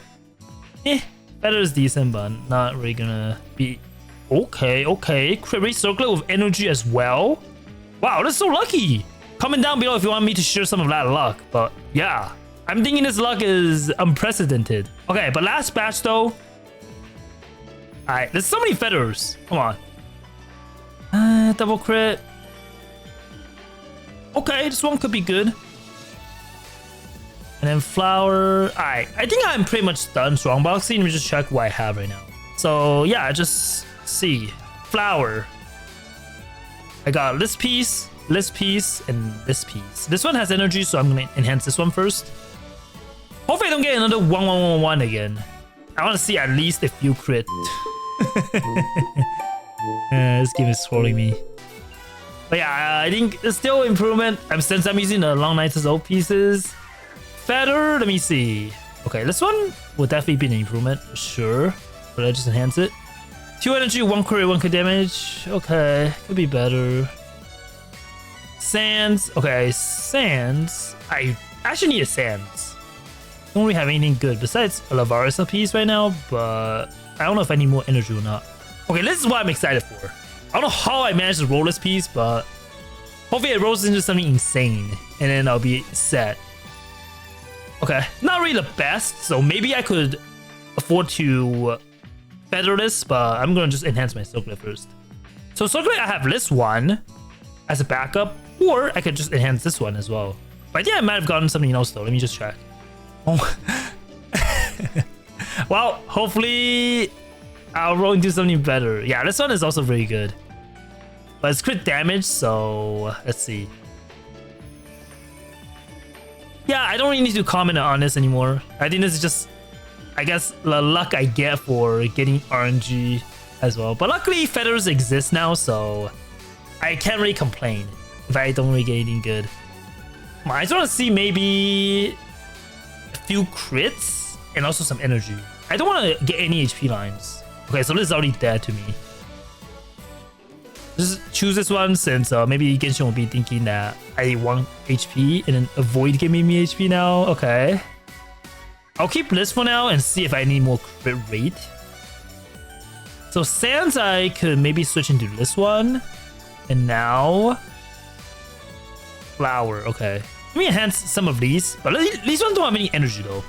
Better is decent, but not really gonna be Okay, okay. Crit rate circlet with energy as well. Wow, that's so lucky. Comment down below if you want me to share some of that luck. But yeah, I'm thinking this luck is unprecedented. Okay, but last batch though. Alright, there's so many feathers. Come on. Double crit. Okay, this one could be good. And then flower. Alright, I think I'm pretty much done strongboxing. Let me just check what I have right now. So yeah, just see. Flower. I got this piece, and this piece. This one has energy, so I'm gonna enhance this one first. Hopefully I don't get another 1111 again. I want to see at least a few crit. This game is swirling me. But yeah, I think it's still improvement. Since I'm using the long nights as old pieces. Feather, let me see. Okay, this one will definitely be an improvement for sure. But I just enhance it. 2 energy, 1 crit, 1 crit damage. Okay, could be better. Sands. Okay, sands. I actually need a sands. Don't really have anything good besides a Lavarisa piece right now, but I don't know if I need more energy or not. Okay, this is what I'm excited for. I don't know how I managed to roll this piece, but hopefully it rolls into something insane, and then I'll be set. Okay, not really the best, so maybe I could afford to feather this, but I'm gonna just enhance my circlet first. So circlet, I have this one as a backup, or I could just enhance this one as well. But I think I might have gotten something else though. Let me just check. Oh. Well, hopefully I'll roll into something better. Yeah, this one is also very good. But it's crit damage, so let's see. Yeah, I don't really need to comment on this anymore. I think this is just, I guess, the luck I get for getting RNG as well. But luckily, feathers exist now, so I can't really complain if I don't really get anything good. I just want to see maybe a few crits and also some energy. I don't want to get any HP lines. Okay, so this is already dead to me. Just choose this one since maybe Genshin will be thinking that I want HP and then avoid giving me HP now. Okay. I'll keep this for now and see if I need more crit rate. So Sands, I could maybe switch into this one. And now Flower. Okay. Let me enhance some of these, but these ones don't have any energy though.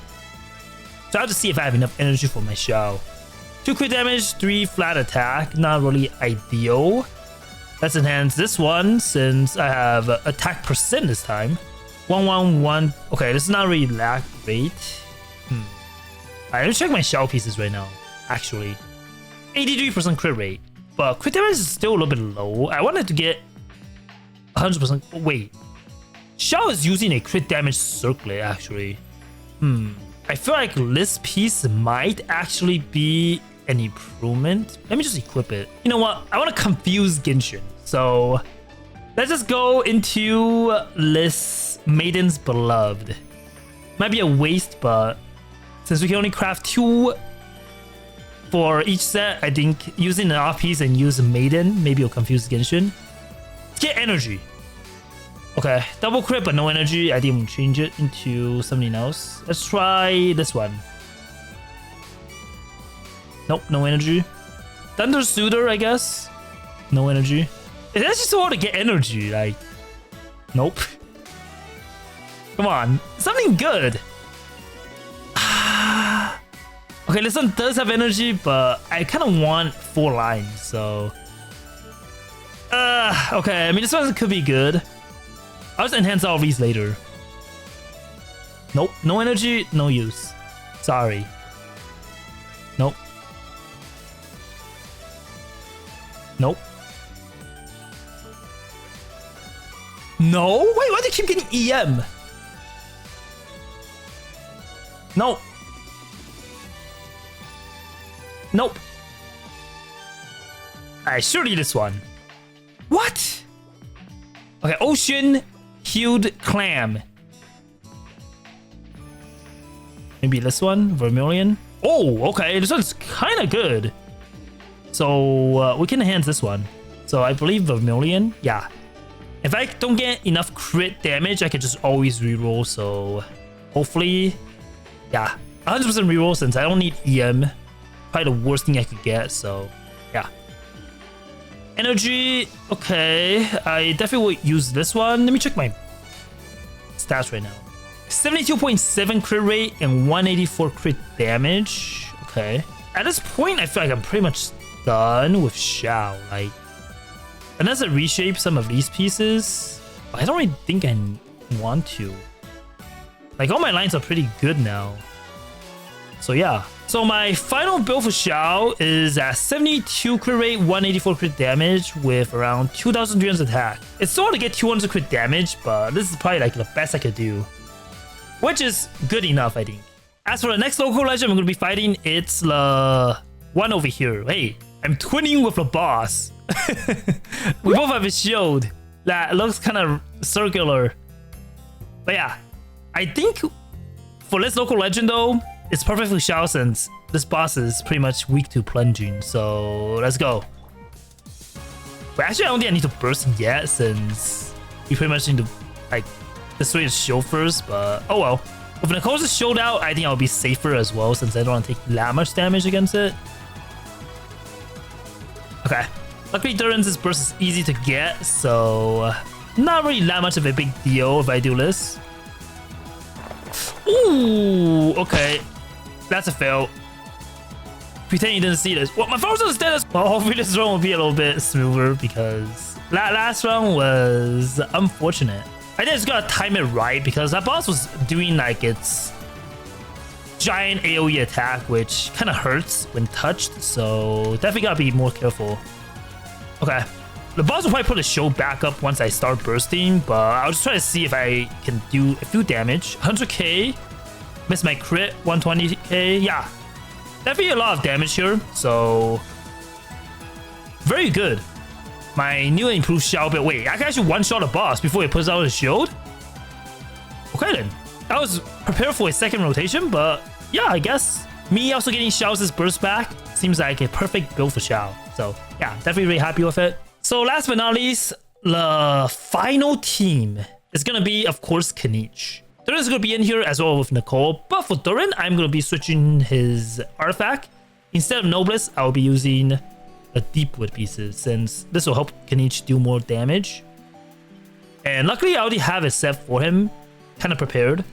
So I have to see if I have enough energy for my Xiao. 2 crit damage, 3 flat attack. Not really ideal. Let's enhance this one since I have attack percent this time. 111. Okay, this is not really lag rate. Alright, let me check my Xiao pieces right now. Actually, 83% crit rate, but crit damage is still a little bit low. I wanted to get 100%. Wait, Xiao is using a crit damage circlet actually. I feel like this piece might actually be an improvement. Let me just equip it. You know what? I want to confuse Genshin. So let's just go into this Maiden's Beloved. Might be a waste, but since we can only craft 2 for each set, I think using an off piece and use a Maiden, maybe it'll confuse Genshin. Let's get energy. Okay, double crit but no energy. I think we'll change it into something else. Let's try this one. Nope, no energy. Thunder Suitor, I guess. No energy. It's actually so hard to get energy. Like, nope. Come on, something good. Okay, this one does have energy, but I kind of want 4 lines. So, okay. I mean, this one could be good. I'll just enhance all of these later. Nope, no energy, no use. Sorry. Nope. Nope. No? Wait, why do they keep getting EM? Nope. Nope. Alright, surely this one. What? Okay, Ocean Hued Clam. Maybe this one, Vermilion. Oh, okay, this one's kind of good. So we can enhance this one. So I believe Vermilion, yeah. If I don't get enough crit damage, I can just always reroll. So hopefully, yeah, 100% reroll since I don't need EM. Probably the worst thing I could get. So yeah, energy. Okay, I definitely would use this one. Let me check my stats right now. 72.7 crit rate and 184 crit damage. Okay. At this point, I feel like I'm pretty much done with Xiao. Like, unless I reshape some of these pieces, I don't really think I want to. Like, all my lines are pretty good now. So yeah. So my final build for Xiao is at 72 crit rate, 184 crit damage with around 2,300 attack. It's so hard to get 200 crit damage, but this is probably like the best I could do. Which is good enough, I think. As for the next local legend I'm going to be fighting, it's the one over here. Hey, I'm twinning with the boss. We both have a shield that looks kind of circular. But yeah, I think for this local legend though, it's perfectly Xiao since this boss is pretty much weak to plunging. So let's go. But actually, I don't think I need to burst yet since we pretty much need to like destroy his shield first. But oh well. With Nicole's shield out, I think I'll be safer as well since I don't want to take that much damage against it. Okay. Luckily, Duran's burst is easy to get, so not really that much of a big deal if I do this. Ooh, okay. That's a fail. Pretend you didn't see this. Well, my first one is dead. Well, hopefully this round will be a little bit smoother because that last round was unfortunate. I just gotta time it right because that boss was doing like its giant AoE attack, which kind of hurts when touched. So definitely gotta be more careful. Okay. The boss will probably put the shield back up once I start bursting, but I'll just try to see if I can do a few damage. 100k. Missed my crit. 120k. Yeah. Definitely a lot of damage here. So very good. My new and improved Xiao build. Wait, I can actually one-shot a boss before he puts out his shield? Okay then. I was prepared for a second rotation, but yeah, I guess. Me also getting Xiao's burst back seems like a perfect build for Xiao. So yeah, definitely really happy with it. So last but not least, the final team is going to be, of course, Kinich. Duran is going to be in here as well with Nicole, but for Duran, I'm going to be switching his artifact. Instead of Noblesse, I'll be using a Deepwood pieces since this will help Kinich do more damage. And luckily, I already have it set for him, kind of prepared.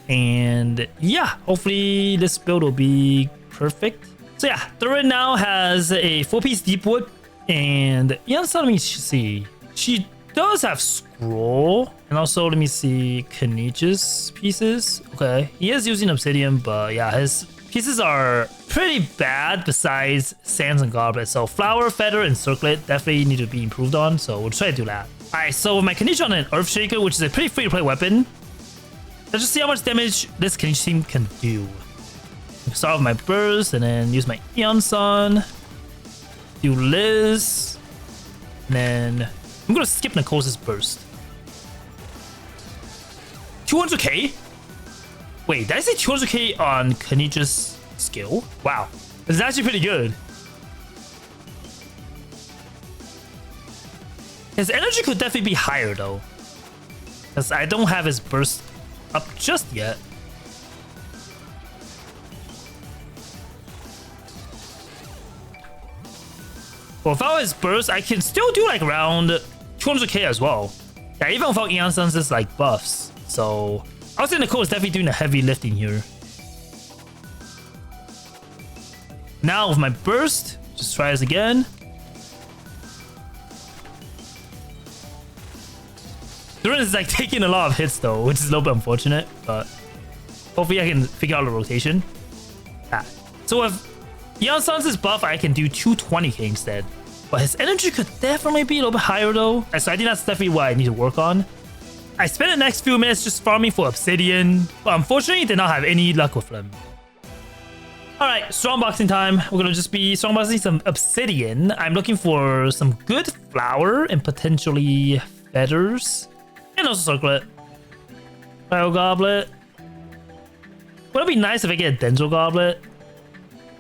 And yeah, hopefully this build will be perfect. So yeah, Duran now has a 4-piece Deepwood. And yeah, so let me see. She does have Scroll. And also, let me see Kinich's pieces. Okay, he is using Obsidian, but yeah, his pieces are pretty bad besides Sands and Goblets. So Flower, Feather, and Circlet definitely need to be improved on. So we'll try to do that. Alright, so with my Kinich on an Earthshaker, which is a pretty free-to-play weapon, let's just see how much damage this Kinich team can do. Start with my Burst, and then use my Eon Sun. Do Liz. And then I'm gonna skip Nicole's Burst. 200k? Wait, did I say 200k on Kinich's skill? Wow, this is actually pretty good. His energy could definitely be higher though, because I don't have his burst up just yet. Well, without his burst, I can still do like around 200k as well. Yeah, even without Eon Sun's like buffs. So I would say Nicole is definitely doing the heavy lifting here. Now with my burst, just try this again. Duran is like taking a lot of hits though, which is a little bit unfortunate, but hopefully I can figure out the rotation. Ah. So with Eon Sun's buff, I can do 220k instead. But his energy could definitely be a little bit higher though. So I think that's definitely what I need to work on. I spent the next few minutes just farming for Obsidian, but unfortunately did not have any luck with them. Alright, strongboxing time. We're gonna just be strongboxing some Obsidian. I'm looking for some good flour and potentially feathers. And also Circlet. Fire Goblet. Would it be nice if I get a Denso Goblet?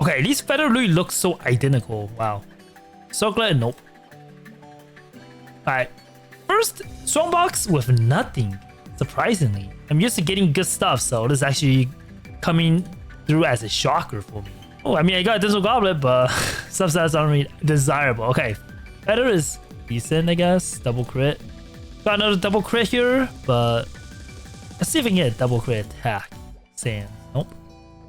Okay, these feathers really look so identical. Wow. Circlet, nope. Alright. First, strongbox with nothing. Surprisingly. I'm used to getting good stuff, so this is actually coming through as a shocker for me. Oh, I mean, I got a Denso Goblet, but some stats aren't really desirable. Okay. Better is decent, I guess. Double crit. Got another double crit here, but let's see if we can get a double crit attack. Sand. Nope.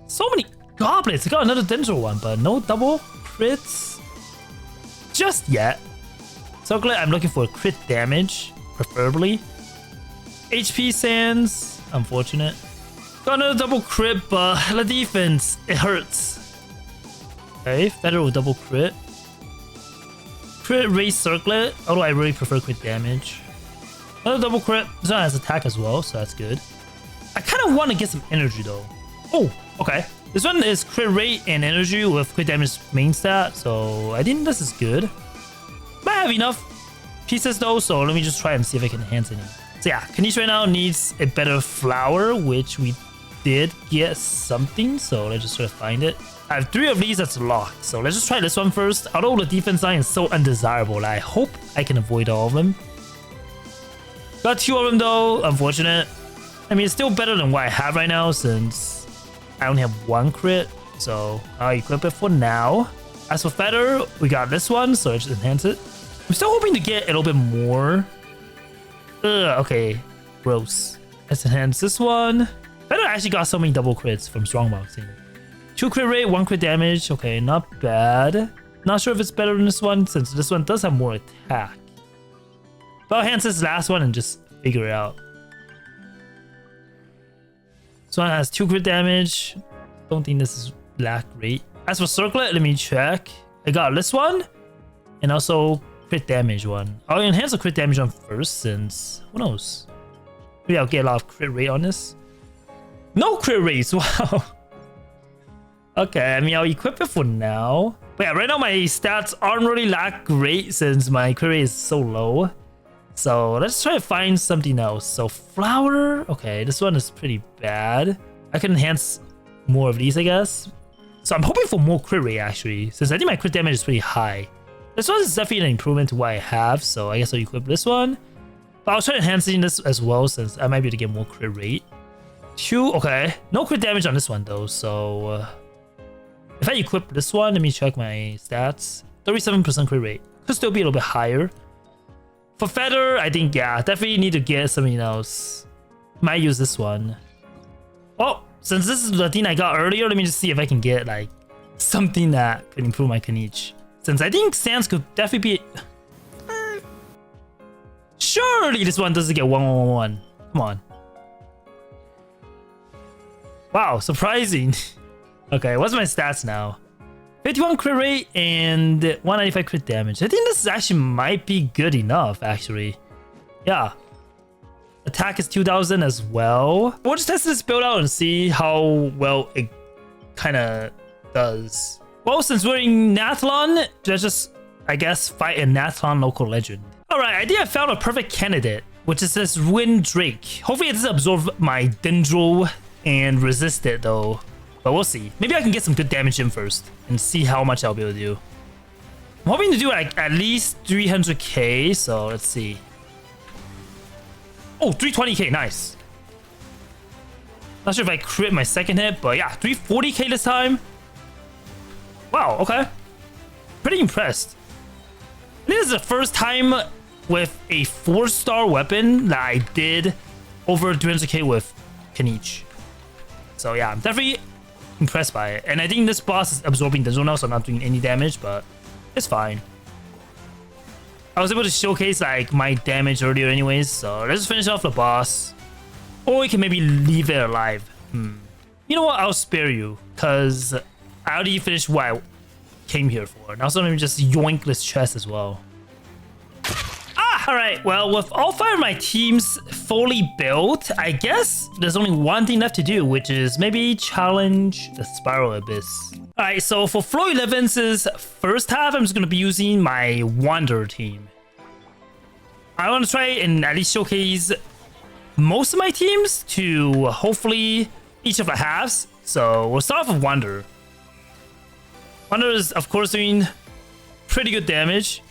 So many goblets. I got another Dendro one, but no double crits just yet. Circlet, I'm looking for crit damage, preferably. HP sands, unfortunate. Got another double crit, but the defense, it hurts. Okay, Federal double crit. Crit raise circlet, although I really prefer crit damage. Another double crit. This one has attack as well, so that's good. I kind of want to get some energy though. Oh, okay. This one is crit rate and energy with crit damage main stat, so I think this is good. Might have enough pieces though, so let me just try and see if I can enhance any. So yeah, Kinich right now needs a better flower, which we did get something, so let's just try to find it. I have 3 of these that's locked, so let's just try this one first. Although the defense line is so undesirable, I hope I can avoid all of them. Got 2 of them though, unfortunate. I mean, it's still better than what I have right now since I only have 1 crit, so I'll equip it for now. As for Feather, we got this one, so let's just enhance it. I'm still hoping to get a little bit more. Okay, gross. Let's enhance this one. Feather actually got so many double crits from strongboxing. 2 crit rate, 1 crit damage. Okay, not bad. Not sure if it's better than this one since this one does have more attack. But I'll enhance this last one and just figure it out. This one has 2 crit damage. Don't think this is that great. As for Circlet, let me check. I got this one and also crit damage one. I'll enhance the crit damage one first since who knows? Maybe I'll get a lot of crit rate on this. No crit rates, wow. Okay, I mean I'll equip it for now. But yeah, right now my stats aren't really that great since my crit rate is so low. So let's try to find something else. So flower, okay, this one is pretty bad. I can enhance more of these, I guess. So I'm hoping for more crit rate actually, since I think my crit damage is pretty high. This one is definitely an improvement to what I have, so I guess I'll equip this one. But I'll try enhancing this as well since I might be able to get more crit rate. 2, okay. No crit damage on this one though, so if I equip this one, let me check my stats. 37% crit rate. Could still be a little bit higher. For Feather, I think, yeah, definitely need to get something else. Might use this one. Oh, since this is the thing I got earlier, let me just see if I can get like something that could improve my Kinich. Since I think Sans could definitely be... Surely this one doesn't get 111. Come on. Wow, surprising. Okay, what's my stats now? 51 crit rate and 195 crit damage. I think this actually might be good enough, actually. Yeah. Attack is 2000 as well. We'll just test this build out and see how well it kind of does. Well, since we're in Nathlon, let's just, I guess, fight a Nathlon local legend. Alright, I think I found a perfect candidate, which is this Wind Drake. Hopefully it doesn't absorb my Dendro and resist it though. But we'll see. Maybe I can get some good damage in first and see how much I'll be able to do. I'm hoping to do like at least 300k, so let's see. Oh, 320k, nice. Not sure if I crit my second hit, but yeah, 340k this time. Wow, okay. Pretty impressed. This is the first time with a 4-star weapon that I did over 300k with Kinich. So yeah, I'm definitely impressed by it. And I think this boss is absorbing Dendro now, so I'm not doing any damage, but it's fine. I was able to showcase like my damage earlier anyways, so let's just finish off the boss. Or we can maybe leave it alive. You know what, I'll spare you, because I already finished what I came here for. Now so let me just yoink this chest as well. Alright, well, with all 5 of my teams fully built, I guess there's only one thing left to do, which is maybe challenge the Spiral Abyss. Alright, so for Floor 11's first half, I'm just going to be using my Wanderer team. I want to try and at least showcase most of my teams to hopefully each of the halves. So we'll start off with Wanderer. Wanderer is, of course, doing pretty good damage.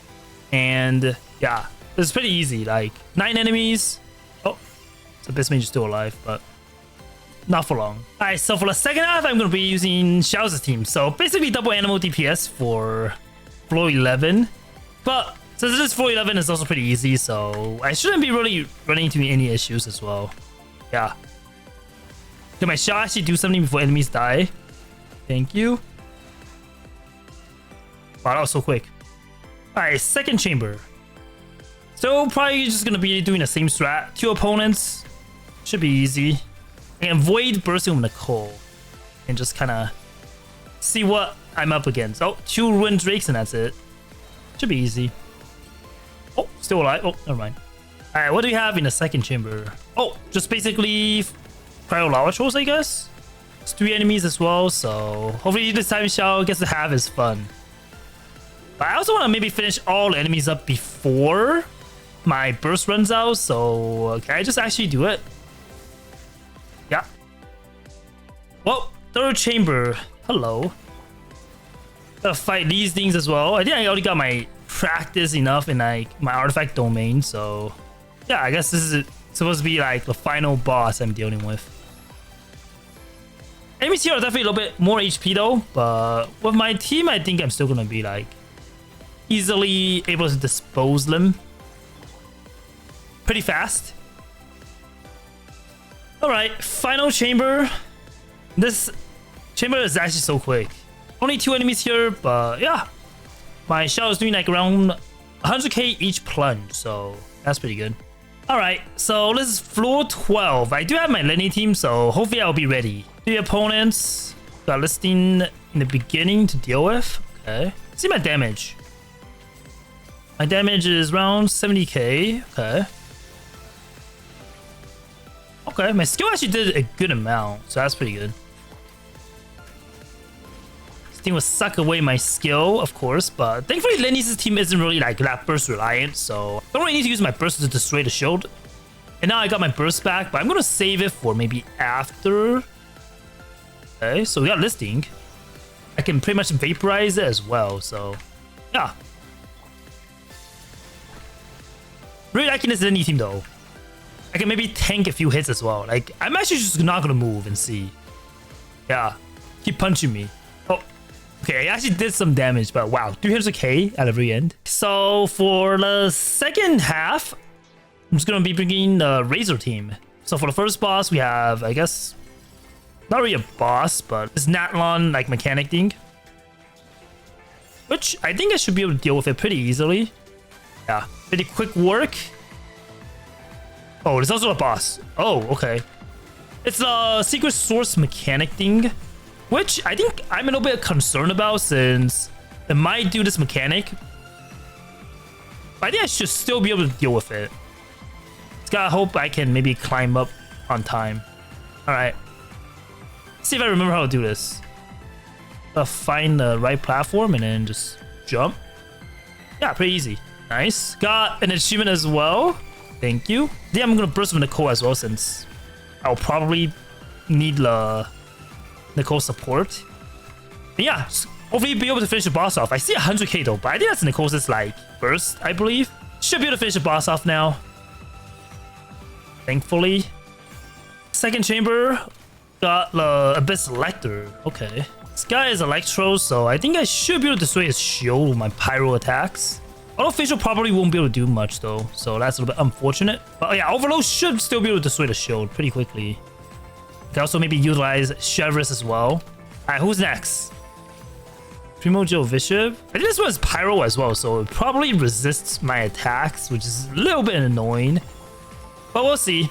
And yeah, it's pretty easy. Like 9 enemies. Oh, so Abyss Mage is still alive, but not for long. Alright, so for the second half, I'm going to be using Xiao's team. So basically double animal DPS for Floor 11. But Since this is 411, it's also pretty easy, so I shouldn't be really running into any issues as well. Yeah. Can my Xiao actually do something before enemies die? Thank you. Wow, that was so quick. Alright, second chamber. So probably just gonna be doing the same strat. 2 opponents. Should be easy. I can avoid bursting with Nicole. And just kinda see what I'm up against. Oh, 2 ruined drakes and that's it. Should be easy. Oh, still alive. Oh, never mind. Alright, what do we have in the second chamber? Oh, just basically cryo lava trolls, I guess. It's 3 enemies as well, so hopefully this time Xiao gets to have his fun. But I also want to maybe finish all the enemies up before my burst runs out, so can I just actually do it? Yeah. Well, third chamber. Hello. Gotta fight these things as well. I think I already got my practice enough in like my artifact domain, so yeah, I guess this is supposed to be like the final boss I'm dealing with. Enemies here are definitely a little bit more HP though, but with my team, I think I'm still gonna be like easily able to dispose them pretty fast. All right, final chamber. This chamber is actually so quick. Only 2 enemies here, but yeah, my Xiao is doing like around 100k each plunge, so that's pretty good. All right, so this is floor 12. I do have my Lyney team, so hopefully I'll be ready. 3 opponents. Got listing in the beginning to deal with. Okay, see my damage. My damage is around 70k. Okay. Okay, my skill actually did a good amount, so that's pretty good. This thing will suck away my skill, of course, but thankfully Lyney's team isn't really like that burst reliant, so I don't really need to use my burst to destroy the shield. And now I got my burst back, but I'm gonna save it for maybe after. Okay, so we got listing. I can pretty much vaporize it as well, so yeah. Really liking this Lyney team though. I can maybe tank a few hits as well. Like, I'm actually just not gonna move and see. Yeah, keep punching me. Oh, okay, I actually did some damage, but wow, 300k at the very end. So for the second half, I'm just gonna be bringing the Razor team. So for the first boss, we have, I guess, not really a boss, but this Natlon like mechanic thing, which I think I should be able to deal with it pretty easily. Yeah, pretty quick work. Oh, there's also a boss. Oh, okay. It's a secret source mechanic thing, which I think I'm a little bit concerned about since it might do this mechanic. But I think I should still be able to deal with it. Just gotta hope I can maybe climb up on time. All right. See if I remember how to do this. Find the right platform and then just jump. Yeah, pretty easy. Nice. Got an achievement as well. Thank you. Then I'm gonna burst with Nicole as well since I'll probably need the Nicole support. And yeah, hopefully be able to finish the boss off. I see 100k though, but I think that's Nicole's like burst, I believe. Should be able to finish the boss off now. Thankfully. Second chamber, got the Abyss Selector. Okay. This guy is Electro, so I think I should be able to destroy his shield with my pyro attacks. Auto facial probably won't be able to do much though, so that's a little bit unfortunate. But yeah, Overload should still be able to destroy the shield pretty quickly. Can also maybe utilize Chevron as well. Alright, who's next? Primogems Bishop. I think this one is Pyro as well, so it probably resists my attacks, which is a little bit annoying. But we'll see.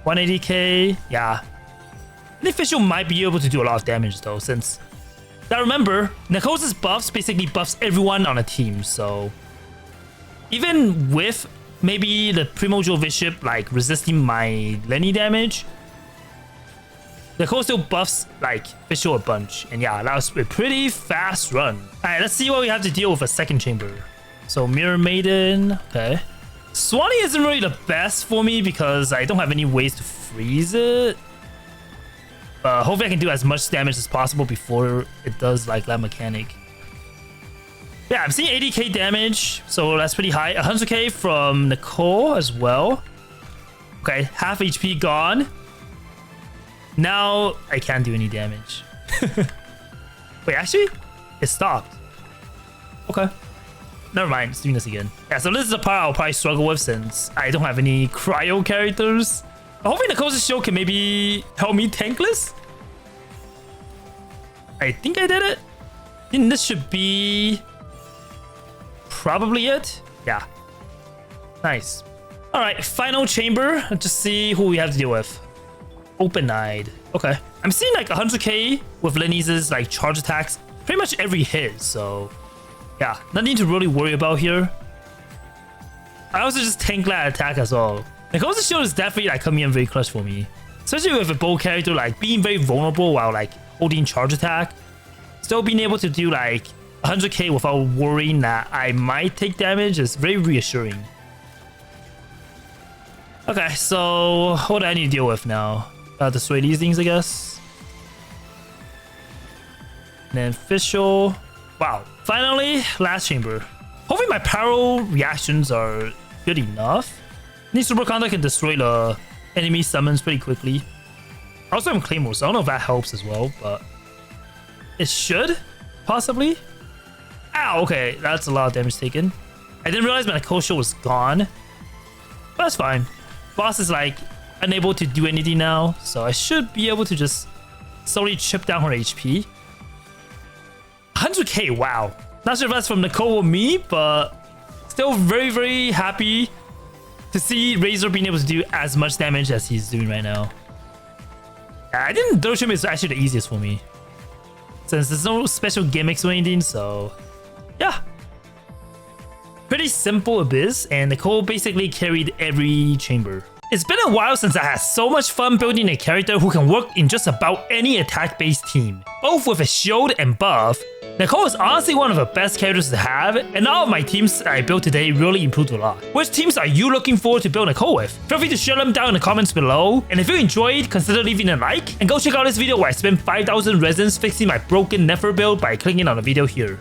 180k, yeah. The official might be able to do a lot of damage though, since now remember, Nicole's buffs basically buffs everyone on a team, so even with maybe the Primogems Bishop like resisting my Lyney damage, Nicole still buffs like Fischl a bunch. And yeah, that was a pretty fast run. Alright, let's see what we have to deal with a second chamber. So Mirror Maiden, okay. Swanee isn't really the best for me because I don't have any ways to freeze it. Hopefully I can do as much damage as possible before it does like that mechanic. Yeah, I'm seeing 80k damage, so that's pretty high. 100k from Nicole as well. Okay, half HP gone. Now I can't do any damage. Wait, actually, it stopped. Okay. never mind. It's doing this again. Yeah, so this is the part I'll probably struggle with since I don't have any cryo characters. Hopefully Nicole's show can maybe help me tankless. I think I did it. I think this should be probably it. Yeah. Nice. All right, final chamber. Let's just see who we have to deal with. Open-eyed. Okay. I'm seeing like 100k with Lyney's like charge attacks pretty much every hit, so yeah, nothing to really worry about here. I also just tank that attack as well. Nicole's shield is definitely like coming in very clutch for me, especially with a bow character like being very vulnerable while like holding charge attack, still being able to do like 100k without worrying that I might take damage is very reassuring. Okay, so what do I need to deal with now? Destroy these things, I guess. And then official. Wow. Finally, last chamber. Hopefully my power reactions are good enough. This super counter can destroy the enemy summons pretty quickly. I also have Claymore, so I don't know if that helps as well, but it should, possibly. Ow, okay, that's a lot of damage taken. I didn't realize my Nicole shield was gone. But that's fine. Boss is like unable to do anything now, so I should be able to just slowly chip down her HP. 100k, wow. Not sure if that's from Nicole or me, but still very, very happy to see Razor being able to do as much damage as he's doing right now. I think Doshim is actually the easiest for me, since there's no special gimmicks or anything, so yeah. Pretty simple abyss, and Nicole basically carried every chamber. It's been a while since I had so much fun building a character who can work in just about any attack-based team, both with a shield and buff. Nicole is honestly one of the best characters to have, and all of my teams I built today really improved a lot. Which teams are you looking forward to build Nicole with? Feel free to share them down in the comments below, and if you enjoyed, consider leaving a like, and go check out this video where I spent 5,000 resins fixing my broken Nefer build by clicking on the video here.